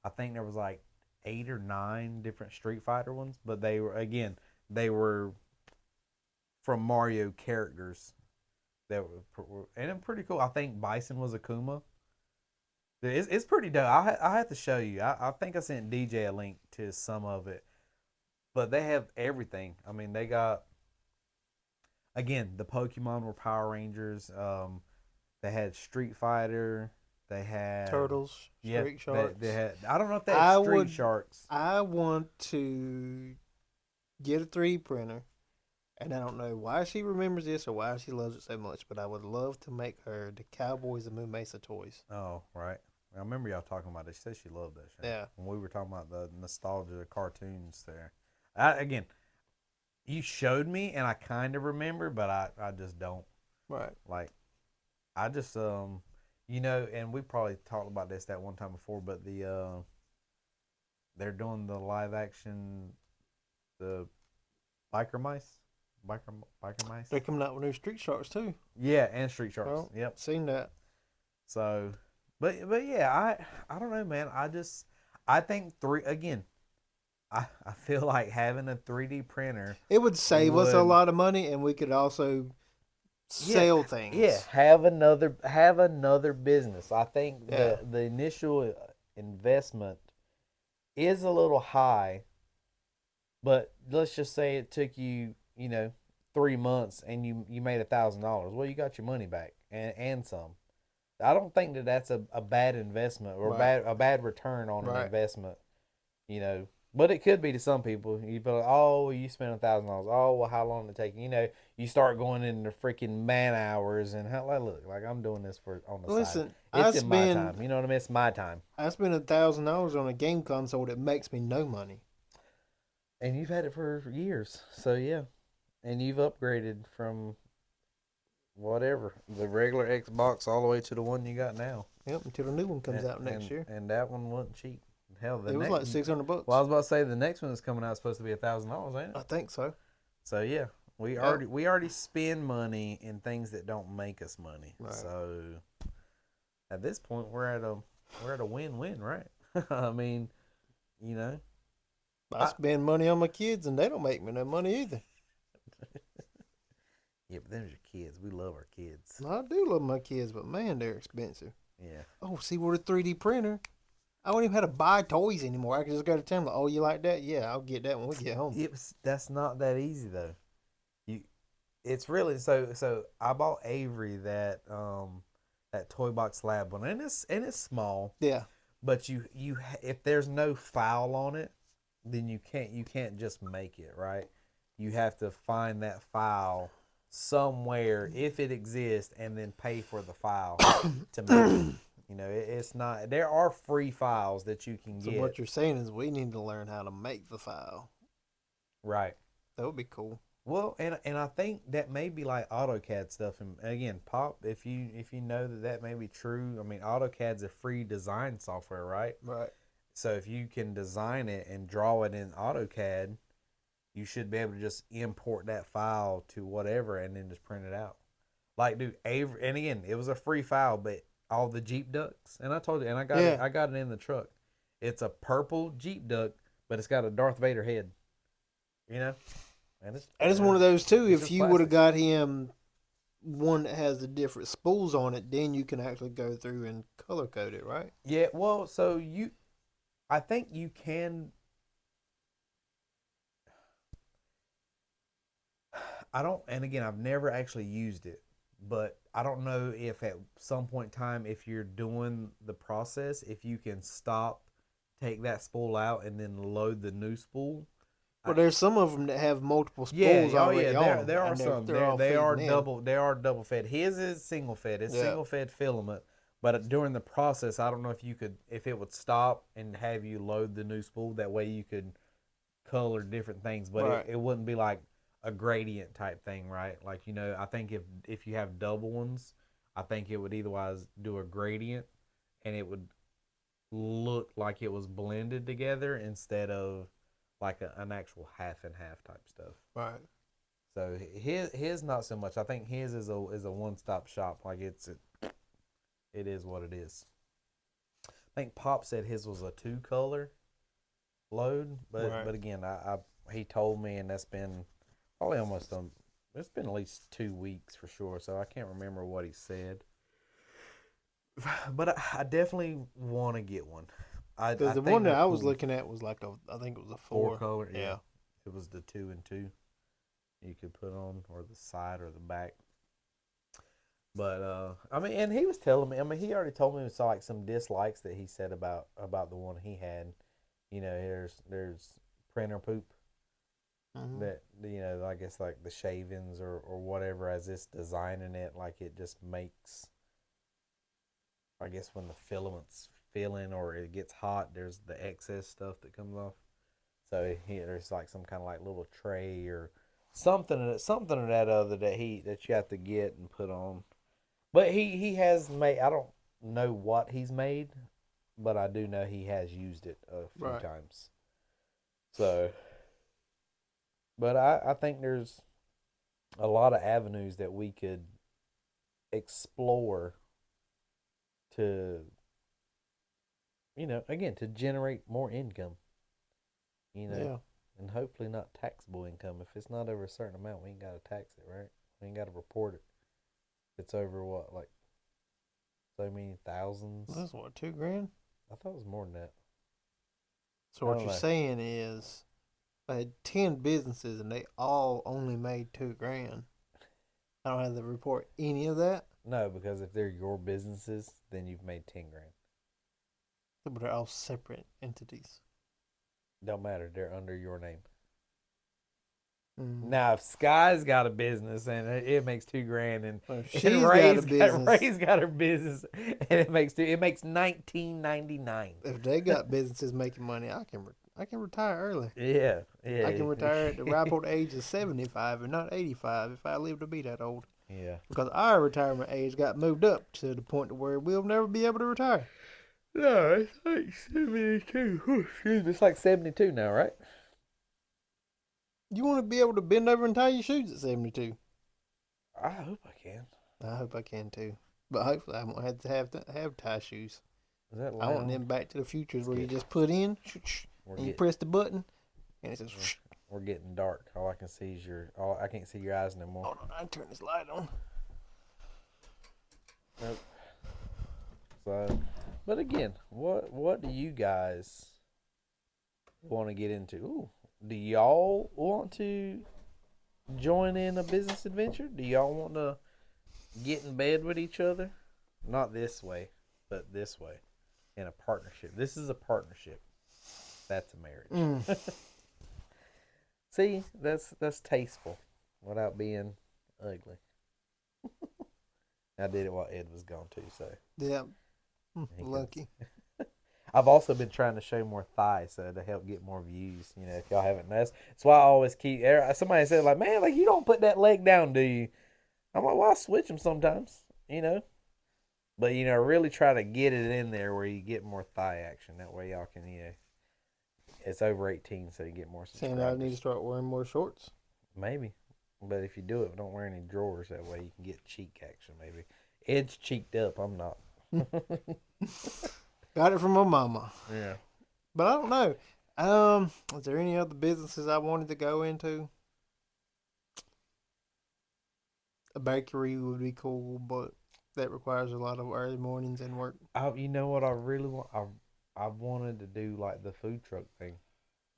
I think there was like 8 or 9 different Street Fighter ones, but they were from Mario characters that were and it's pretty cool. I think Bison was Akuma. It's pretty dope. I have to show you. I think I sent DJ a link to some of it, but they have everything. I mean, they got again the Pokemon were Power Rangers. They had Street Fighter. They had Turtles, yeah. Street Sharks. They had. I don't know if they I had Street would. Sharks. I want to get a 3D printer, and I don't know why she remembers this or why she loves it so much, but I would love to make her the Cowboys of Moon Mesa toys. Oh right. I remember y'all talking about it. She said she loved that show. Yeah. When we were talking about the nostalgia of cartoons there. Again, you showed me and I kind of remember, but I just don't. Right. Like, I just, you know, and we probably talked about this that one time before, but they're doing the live action, the biker mice. Biker mice? They're coming out with new Street Sharks too. Yeah, and Street Sharks. Well, Yep. seen that. So, but yeah, I don't know, man. I think I feel like having a 3D printer It would save us a would lot of money, and we could also sell things. yeah have another business. I think Yeah. the initial investment is a little high, but let's just say it took you 3 months and you made $1,000. Well, you got your money back and some. I don't think that that's a bad investment or Right. a bad return on an Right. investment. You know, but it could be to some people. You be like, oh, you spent $1,000. Oh, well, how long did it take? You know, you start going into freaking man hours and how like look like I'm doing this for on the side. Listen, It's in my time. You know what I mean? It's my time. I spent $1,000 on a game console that makes me no money. And you've had it for years, so yeah. And you've upgraded from whatever the regular Xbox all the way to the one you got now. Yep, until the new one comes out next year. And that one wasn't cheap. Hell, It was like $600. Well, I was about to say the next one that's coming out is supposed to be $1,000, ain't it? I think so. So yeah, we already spend money in things that don't make us money. Right. So at this point, we're at a win-win, right? I mean, you know, I spend money on my kids, and they don't make me no money either. yeah, but there's your kids. We love our kids. I do love my kids, but man, they're expensive. Yeah. Oh, see, with a 3D printer, I don't even have to buy toys anymore. I can just go to town. Like, oh, you like that? Yeah, I'll get that when we get home. That's not that easy though. It's really so. I bought Avery that toy box lab one, and it's small. Yeah. But if there's no file on it, then you can't just make it, right? You have to find that file somewhere if it exists, and then pay for the file to make it. You know, it's not. There are free files that you can get. So what you're saying is we need to learn how to make the file. Right. That would be cool. Well, and I think that may be like AutoCAD stuff. And again, Pop, if you know that may be true. I mean, AutoCAD's a free design software, right? Right. So if you can design it and draw it in AutoCAD, you should be able to just import that file to whatever and then just print it out. Like, dude, Avery, and again, it was a free file, but all the Jeep ducks, and I told you, and I got it in the truck. It's a purple Jeep duck, but it's got a Darth Vader head. You know, and it's one of those too. If you would have got him one that has the different spools on it, then you can actually go through and color code it, right? Yeah, well, I think you can. I don't, and again, I've never actually used it, but I don't know if at some point in time, if you're doing the process, if you can stop, take that spool out, and then load the new spool. Well, I, there's some of them that have multiple yeah, spools oh yeah, already on there them, are and they're some. they're all feeding in. They are double fed. His is single fed. It's Yeah, single fed filament. But during the process, I don't know if you could, if it would stop and have you load the new spool. That way you could color different things, but right. it wouldn't be like a gradient type thing, right? Like, I think if you have double ones, I think it would otherwise do a gradient, and it would look like it was blended together instead of like an actual half and half type stuff. Right. So his not so much. I think his is a one stop shop. Like it is what it is. I think Pop said his was a two color load, but Right. again, I he told me, and that's been probably almost it's been at least 2 weeks for sure. So I can't remember what he said, but I definitely want to get one. Because I the one think that they're I was cool. looking at was like I think it was a Four four. color, yeah. Yeah. It was the 2 and 2 you could put on, or the side or the back. But I mean, and he was telling me. I mean, he already told me it was like some dislikes that he said about the one he had. There's printer poop Mm-hmm. that I guess like the shavings or whatever, as it's designing it, like it just makes, I guess when the filaments fill in or it gets hot, there's the excess stuff that comes off. So there's like some kind of like little tray or something of that other that you have to get and put on. But he has made, I don't know what he's made, but I do know he has used it a few Right. times. So, but I think there's a lot of avenues that we could explore to, again, to generate more income, you know, Yeah. and hopefully not taxable income. If it's not over a certain amount, we ain't got to tax it, right? We ain't got to report it. It's over what, like so many thousands? That's what, 2 grand? I thought it was more than that. So I what don't you're know. saying is, I had 10 businesses and they all only made 2 grand. I don't have to report any of that, No, because if they're your businesses, then you've made 10 grand. but they're all separate entities. Don't matter. They're under your name. Mm. Now, if Sky's got a business and it makes 2 grand, and, Well, if and she's got a business, Ray's got her business and it makes 19.99. if they got businesses making money, I can retire early. Yeah, I can yeah, retire at the ripe old age of 75 and not 85 if I live to be that old. yeah. Because our retirement age got moved up to the point where we'll never be able to retire. No, it's like 72. Excuse me, it's like 72 now, right? You want to be able to bend over and tie your shoes at 72. I hope I can. I hope I can too. But hopefully I won't have to have tie shoes. Is that I want loud? them Back to the Futures where you Getting, just put in we're and you getting, press the button and it says. we're getting dark. All I can see is I can't see your eyes no more. Hold on, I can turn this light on. Nope. So, but again, what do you guys want to get into? Ooh, do y'all want to join in a business adventure? Do y'all want to get in bed with each other? Not this way, but this way, in a partnership. This is a partnership. That's a marriage. See, that's tasteful without being ugly. I did it while Ed was gone too, so Yeah. he Lucky. I've also been trying to show more thighs so to help get more views. If y'all haven't noticed, that's why I always keep. Somebody said like, "Man, like you don't put that leg down, do you?" I'm like, "Well, I switch them sometimes, But really try to get it in there where you get more thigh action. That way, y'all can it's over 18, so you get more Saying subscribers. I need to start wearing more shorts. Maybe, but if you do it, don't wear any drawers. That way, you can get cheek action. Maybe Ed's cheeked up. I'm not. Got it from my mama. Yeah. But I don't know. Is there any other businesses I wanted to go into? bakery would be cool, but that requires a lot of early mornings and work. You know what I really want? I wanted to do like the food truck thing.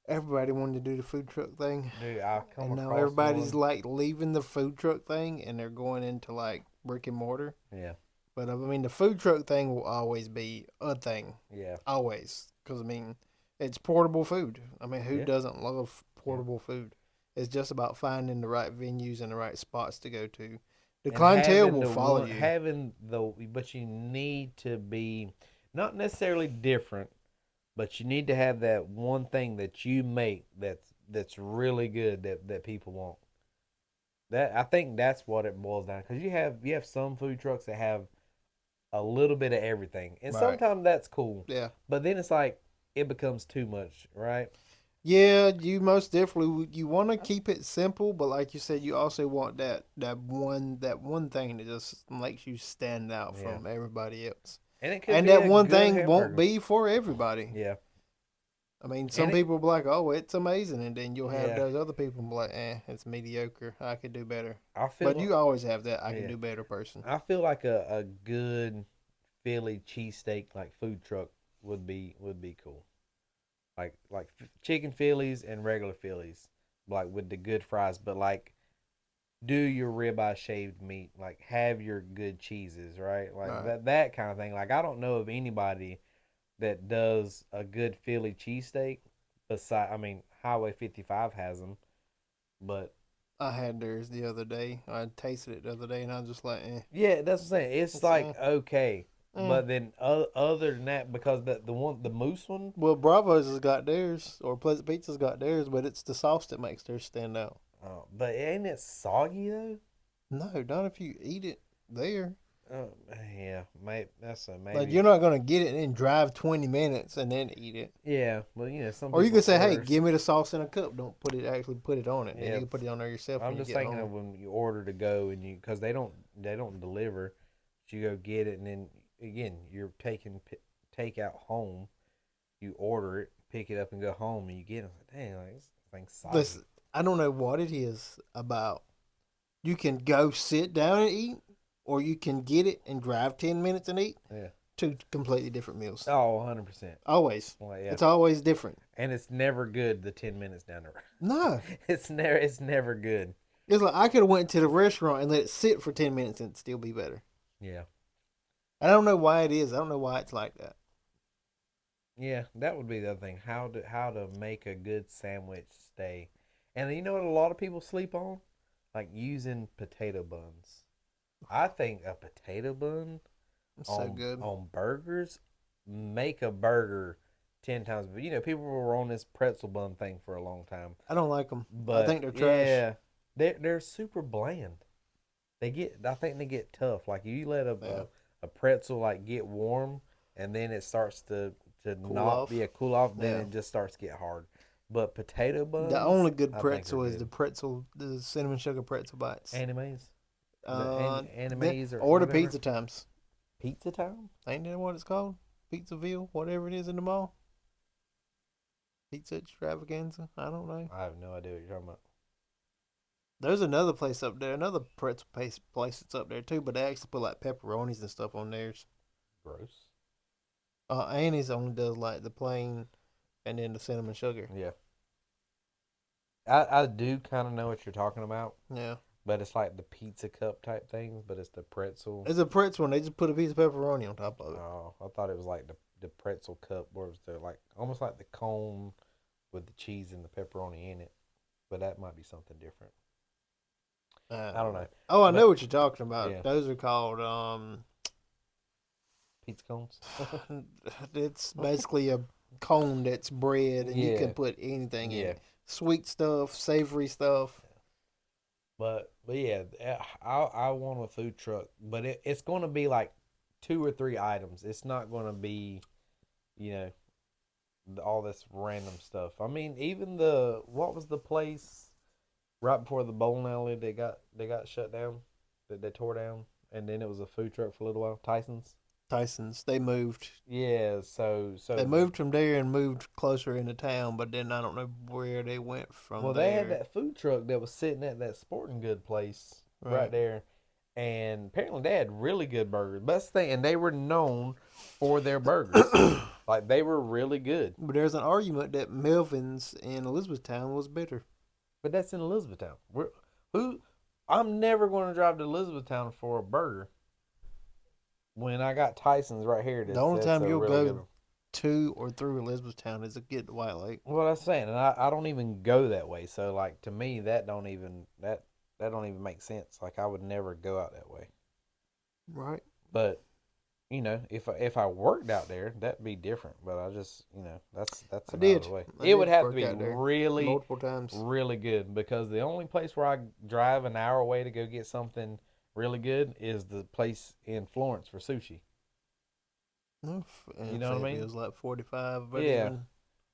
Everybody wanted to do the food truck thing, Dude, I come and now across everybody's one. like leaving the food truck thing and they're going into like brick and mortar. Yeah, But I mean, the food truck thing will always be a thing, yeah, always, because I mean, it's portable food. I mean, who yeah, doesn't love yeah. portable food? It's just about finding the right venues and the right spots to go to. The And clientele will follow you. but you need to be not necessarily different, but you need to have that one thing that you make that's really good that people want. That I think that's what it boils down because you have some food trucks that have a little bit of everything, and Right. sometimes that's cool, Yeah. but then it's like it becomes too much, right? Yeah, you most definitely you want to keep it simple, but like you said, you also want that one thing that just makes you stand out Yeah, from everybody else. and it could And be that a one good thing won't hamburger. be for everybody. Yeah, I mean, and some it people will be like, "Oh, it's amazing," and then you'll have yeah, those other people be like, it's mediocre. I could do better." I But feel you always have that I can yeah, do better person. I feel like a good Philly cheesesteak like food truck would be cool. Like chicken Phillies and regular Phillies, like with the good fries, but like do your ribeye shaved meat, like have your good cheeses, right? Like Right. that kind of thing. Like I don't know of anybody that does a good Philly cheesesteak. Beside, I mean, Highway 55 has them, but I had theirs the other day. I tasted it the other day, and I was just like, yeah, that's what I'm saying. It's It's like okay, eh. but then other than that, because the moose one, Well, Bravos has got theirs, or Pleasant Pizza's got theirs, but it's the sauce that makes theirs stand out. but ain't it soggy though? No, not if you eat it there. Uh, yeah, that's a Like maybe. you're not gonna get it and then drive 20 minutes and then eat it. Yeah, well, some Or you can people say, "Hey, order. give me the sauce in a cup. Don't put it on it. Then you Yeah, can put it on there yourself when I'm you just get thinking home." of when you order to go and because they don't deliver. You go get it and then again you're taking takeout home. You order it, pick it up, and go home, and you get it. Like, dang, like this thing's This soggy. I don't know what it is about. You can go sit down and eat, or you can get it and drive 10 minutes and eat. Yeah. Two completely different meals. Oh, 100%. Always. Well, yeah. It's always different. And it's never good the 10 minutes down the road. No. It's never good. It's like I could have went to the restaurant and let it sit for 10 minutes and it'd still be better. Yeah. I don't know why it is. I don't know why it's like that. Yeah, that would be the other thing. How to make a good sandwich stay. And you know what a lot of people sleep on? Like using potato buns. I think a potato bun It's so on good. on burgers make a burger 10 times. But people were on this pretzel bun thing for a long time. I don't like them. I But think they're trash. yeah, they're super bland. I think they get tough. Like you let Yeah. a pretzel like get warm, and then it starts to Cool not be off. a cool off. Then Yeah. it just starts to get hard. But potato The buns, only good I think are pretzel is good. the cinnamon sugar pretzel bites. Animes, Then, animes or or the whatever. pizza times. Pizza time. Ain't that what it's called? Pizzaville, whatever it is in the mall. Pizza extravaganza. I don't know. I have no idea what you're talking about. There's another place up there, another place that's up there too, but they actually put like pepperonis and stuff on theirs. Gross. Annie's only does like the plain and then the cinnamon sugar. Yeah, I do kind of know what you're talking about, Yeah. but it's like the pizza cup type things, but it's the pretzel. It's a pretzel and they just put a piece of pepperoni on top of it. Oh, I thought it was like the pretzel cup where it was the like almost like the cone with the cheese and the pepperoni in it, but that might be something different. I don't know, Oh, I know but what you're talking about. yeah, Those are called pizza cones. it's basically a cone that's bread and you Yeah, can put anything in yeah, it. Sweet stuff, savory stuff. but yeah, I want a food truck, but it's going to be like 2 or 3 items. It's not going to be you know all this random stuff. I mean, even the what was the place right before the bowling alley they got shut down, that they tore down, and then it was a food truck for a little while. Tyson's. Tyson's. They moved. Yeah, so They moved from there and moved closer into town, but then I don't know where they went from well they had there. that food truck that was sitting at that sporting good place right Right. there, And apparently they had really good burgers. Best thing, and they were known for their burgers. Like they were really good. But there's an argument that Melvin's in Elizabethtown was better. But that's in Elizabethtown. Who? I'm never going to drive to Elizabethtown for a burger when I got Tyson's right here. The only That's time a you'll really good go one. to or through Elizabethtown is to get to White Lake. Well, that's saying, and I don't even go that way. So like to me, that don't even make sense. Like I would never go out that way. Right. But if I worked out there, that'd be different. But I just, that's I an out of did. the way. I It would did have to work be out there really, multiple times. really good because the only place where I drive an hour away to go get something really good is the place in Florence for sushi. You know what I mean? It was like 45. But Yeah. even,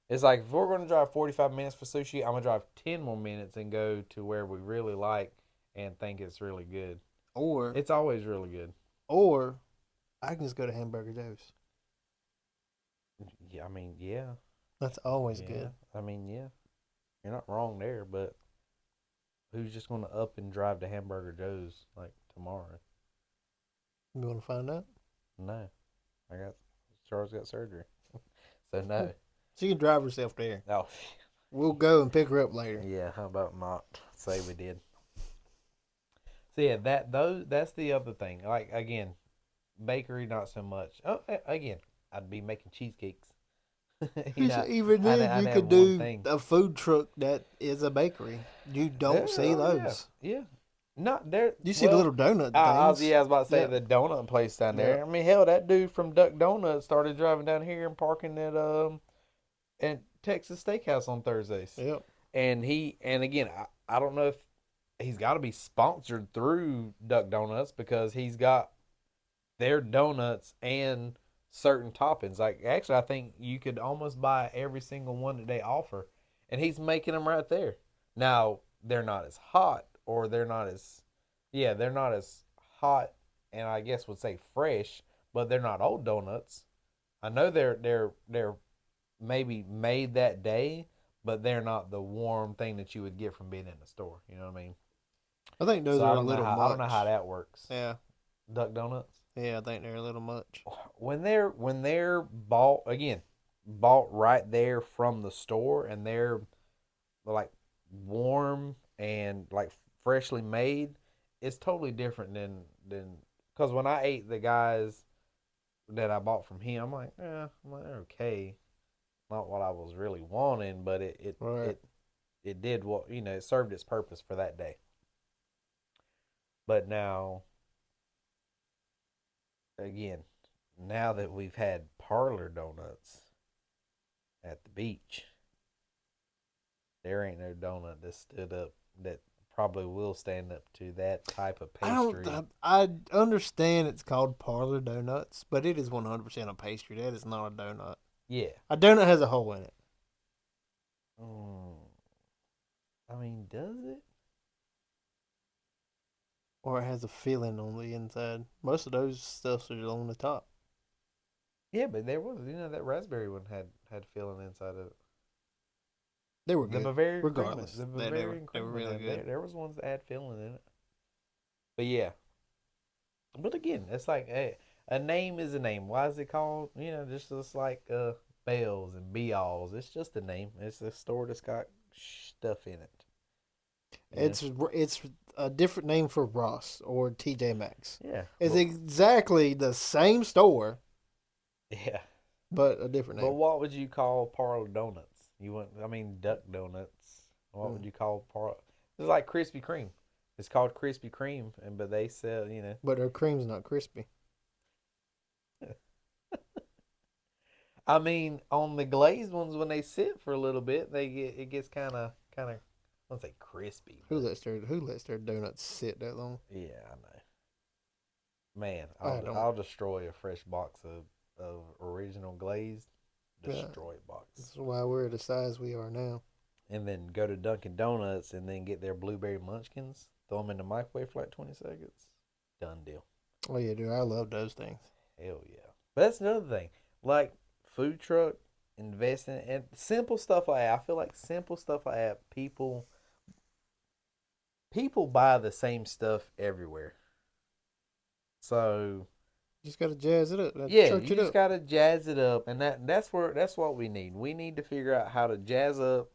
It's like if we're going to drive 45 minutes for sushi, I'm going to drive 10 more minutes and go to where we really like and think it's really good. or It's always really good. or I can just go to Hamburger Joe's. Yeah, I mean, yeah. That's always Yeah. good. I mean, yeah. You're not wrong there, but who's just going to up and drive to Hamburger Joe's like tomorrow? You want to find out? No. Charles got surgery. So no. She can drive herself there. Oh, We'll go and pick her up later. yeah, how about not? Say we did. So yeah, that's the other thing. Like again, bakery not so much. Oh, again, I'd be making cheesecakes. Even then, you could do a food truck that is a bakery. You don't see those. Yeah. Not there. You see the little donut things. I was about to say the donut place down there. Yeah. I mean, hell, that dude from Duck Donuts started driving down here and parking at Texas Steakhouse on Thursdays. Yep. And again, I don't know if he's got to be sponsored through Duck Donuts because he's got their donuts and certain toppings. Like actually, I think you could almost buy every single one that they offer, and he's making them right there. Now they're not as hot, or they're not as hot, and I guess would say fresh, but they're not old donuts. I know they're maybe made that day, but they're not the warm thing that you would get from being in the store. You know what I mean? I think those are a little much. I don't know how that works. Yeah. Duck Donuts. Yeah, I think they're a little much. When they're bought right there from the store, and they're like warm and like freshly made, it's totally different than because when I ate the guys that I bought from him, I'm like they're okay, not what I was really wanting, but it did what it served its purpose for that day. But now, again, now that we've had parlor donuts at the beach, there ain't no donut that stood up that probably will stand up to that type of pastry. I understand it's called parlor donuts, but it is 100% a pastry. That is not a donut. Yeah. A donut has a hole in it. I mean, does it? Or it has a filling on the inside. Most of those stuffs are on the top. Yeah, but there was, that raspberry one had filling inside of it. They were good. The Bavarian regardless. Cream, the Bavarian they were really good. There was ones that had filling in it. But yeah. But again, it's like a name is a name. Why is it called? Just like Bells and Be-Alls. It's just a name. It's a store that's got stuff in it. It's a different name for Ross or TJ Maxx. Yeah. It's exactly the same store. Yeah. But a different name. But what would you call parlor donuts? Duck donuts. What would you call parlor? It's like Krispy Kreme. It's called Krispy Kreme, but they sell, But their cream's not crispy. I mean, on the glazed ones, when they sit for a little bit, it gets kind of, I don't say crispy. Who lets their donuts sit that long? Yeah, I know. Man, I'll destroy a fresh box of original glazed. Destroy box. That's why we're the size we are now. And then go to Dunkin' Donuts and then get their blueberry munchkins. Throw them in the microwave for like 20 seconds. Done deal. Oh yeah, dude, I love those things. Hell yeah. But that's another thing. Like food truck, investing, and simple stuff like that. I feel like simple stuff like that, people buy the same stuff everywhere. So You just gotta jazz it up, yeah, church you it just up. gotta jazz it up, and that's what we need. We need to figure out how to jazz up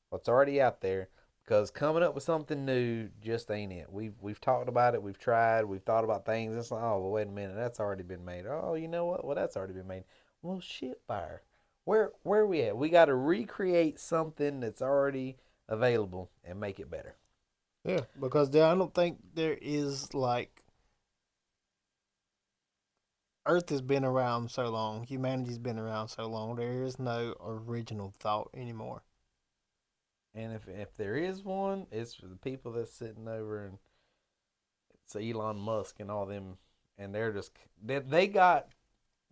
what's already out there, because coming up with something new just ain't it. We've talked about it, we've tried, we've thought about things. It's like, oh well, wait a minute, that's already been made. Oh, you know what? Well, that's already been made. Well, shit, fire. Where we at? We got to recreate something that's already available and make it better. Yeah, because I don't think there is like Earth has been around so long, humanity's been around so long. There is no original thought anymore. And if there is one, it's for the people that's sitting over and it's Elon Musk and all them, and they're just they got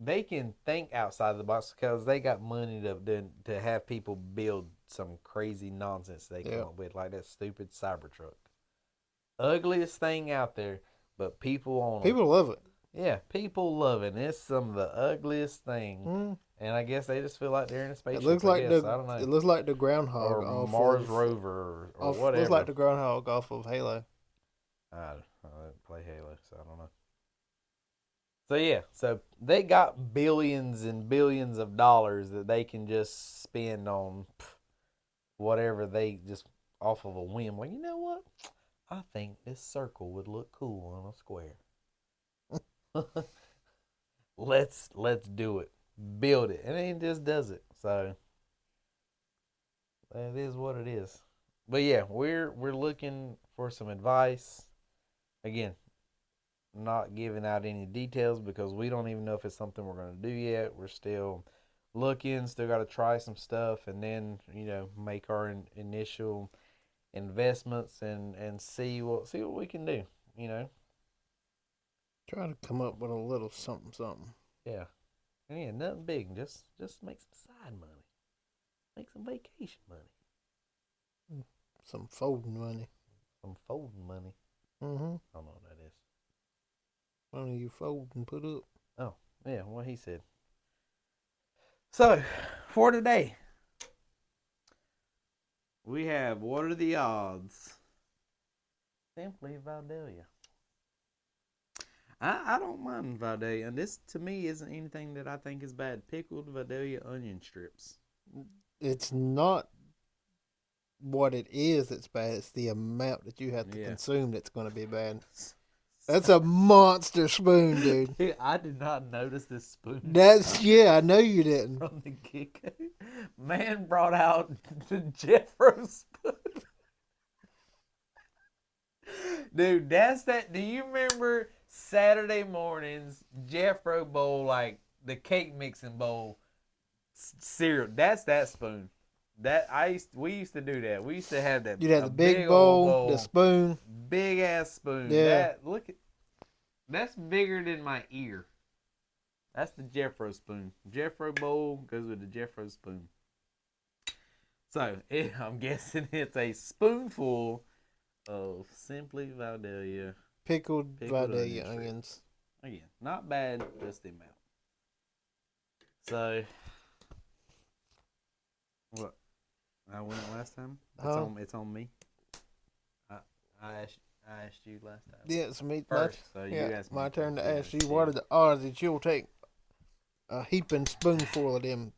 they can think outside the box because they got money to have people build some crazy nonsense they come Yeah, up with, like that stupid Cybertruck, ugliest thing out there, but people on them. people love it. Yeah, people love it. And it's some of the ugliest thing, Mm. and I guess they just feel like they're in a It spaceship. looks I like guess I don't know, it looks like the groundhog or off Mars of rover or off looks like whatever. the groundhog off of Halo. I didn't play Halo, so I don't know. So yeah, so they got billions and billions of dollars that they can just spend on whatever they just off of a whim. Well, you know what? I think this circle would look cool on a square. Let's do it. Build it. And it just does it. So that is what it is. But yeah, we're looking for some advice. Again, not giving out any details because we don't even know if it's something we're going to do yet. We're still looking, still got to try some stuff, and then make our initial investments and see what we can do. You know, Try to come up with a little something something. yeah, and yeah, nothing big. Just make some side money, make some vacation money, Some folding money. some folding money. Mm-hmm. I don't know what that is. Money you fold and put up. Oh yeah, what he said. So for today, we have what are the odds? Simply Vidalia. I don't mind Vidalia, and this to me isn't anything that I think is bad. Pickled Vidalia onion strips. It's not what it is that's bad. It's the amount that you have to Yeah. consume that's going to be bad. That's a monster spoon, dude. Dude, I did not notice this spoon. I know you didn't. From the get go. Man brought out the Jeffro spoon. Dude, that's that. Do you remember Saturday mornings, Jeffro bowl, like the cake mixing bowl cereal? That's that spoon. We used to do that. We used to have that. You'd have a the big old bowl, the spoon. big ass spoon. Yeah. That's bigger than my ear. That's the Jeffro spoon. Jeffro bowl goes with the Jeffro spoon. So I'm guessing it's a spoonful of Simply Vidalia Pickled Vidalia onion onions. Again, not bad, just the amount. So, what? I went last time. It's on me. I asked you last time. Yeah, it's me First, so you asked me. my turn to ask you. Yeah. What are the odds that you'll take a heaping spoonful of them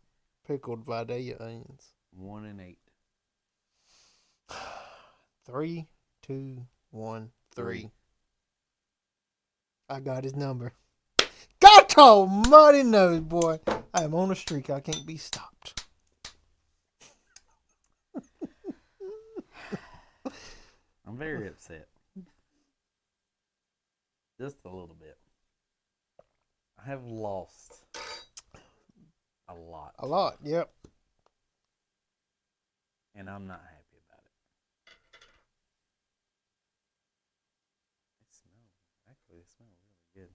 pickled Vidalia onions? 1 in 8. 3, 2, 1, 3. I got his number. God almighty knows, boy. I am on a streak. I can't be stopped. I'm very upset. Just a little bit. I have lost a lot. A lot, yep. And I'm not happy about it. They smell really good.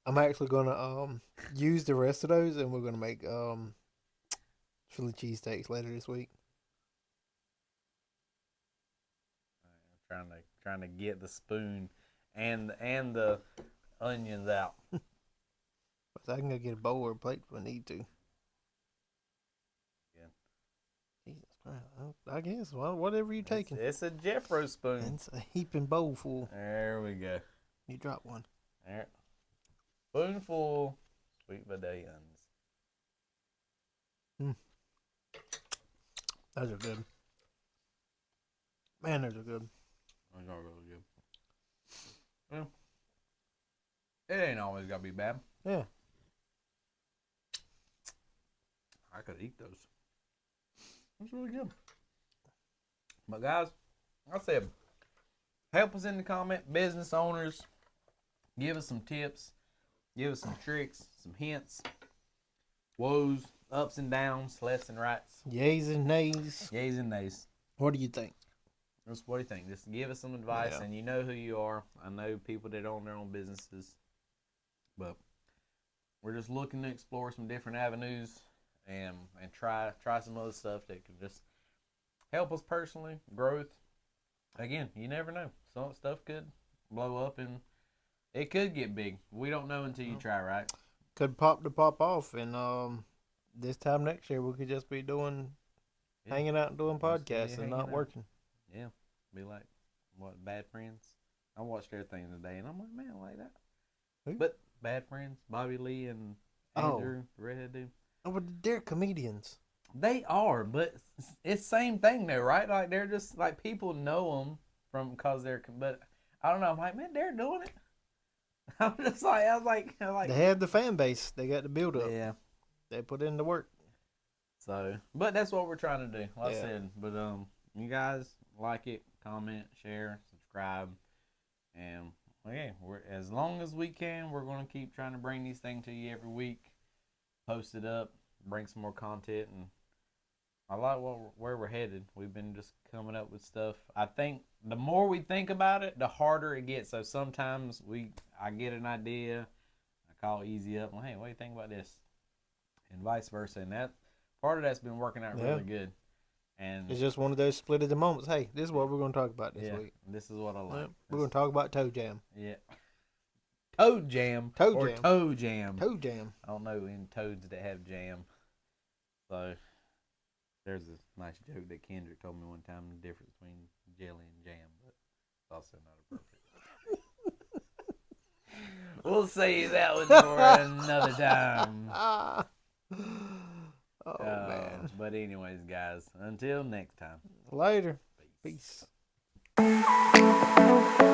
I'm actually gonna use the rest of those, and we're gonna make Philly cheesesteaks later this week. I'm trying to get the spoon and the onions out. But I can go get a bowl or a plate if I need to. Yeah. Jesus Christ. I guess whatever you're taking. It's a Jeffro spoon. It's a heaping bowl full. There we go. You drop one. There. Spoonful sweet potatoes. Those are good. Man, those are good. Those are really good. Well, it ain't always gotta be bad. Yeah. I could eat those. That's really good. But guys, like I said, help us in the comment. Business owners, give us some tips. Give us some tricks, some hints. Woes, ups and downs, lefts and rights. Yays and nays. Yays and nays. What do you think? What do you think? Just give us some advice, Yeah. and you know who you are. I know people that own their own businesses, but we're just looking to explore some different avenues and try some other stuff that could just help us personally, growth. Again, you never know. Some stuff could blow up and it could get big. We don't know until you try, right? Could pop off, and this time next year we could just be hanging out and doing podcasts and not working. Yeah, be like what, Bad Friends? I watched everything today, and I'm like, man, I like that. Who? But Bad Friends, Bobby Lee and Andrew, the redhead dude. Oh, but they're comedians. They are, but it's same thing though, right? Like they're just like people know them from because they're. But I don't know. I'm like, man, they're doing it. I was like, They had the fan base. They got the build up. yeah. They put in the work. So, but that's what we're trying to do. Like I Yeah. said, but you guys like it, comment, share, subscribe, and yeah, we're as long as we can, we're gonna keep trying to bring these things to you every week, post it up, bring some more content, and I like where we're headed. We've been just coming up with stuff. I think the more we think about it, the harder it gets. So sometimes I get an idea, I call Easy up, and hey, what do you think about this? And vice versa. And that part of that's been working out really good. And it's just one of those split of the moments. Hey, this is what we're going to talk about this week. This is what I like. We're going to talk about toe jam. Yeah. Toad jam. Toe jam. Toe jam. I don't know any toads that have jam. So there's a nice joke that Kendrick told me one time, the difference between jelly and jam, but it's also not appropriate. We'll save that one for another time. Oh, man. But anyways, guys, until next time. Later. Peace. Peace.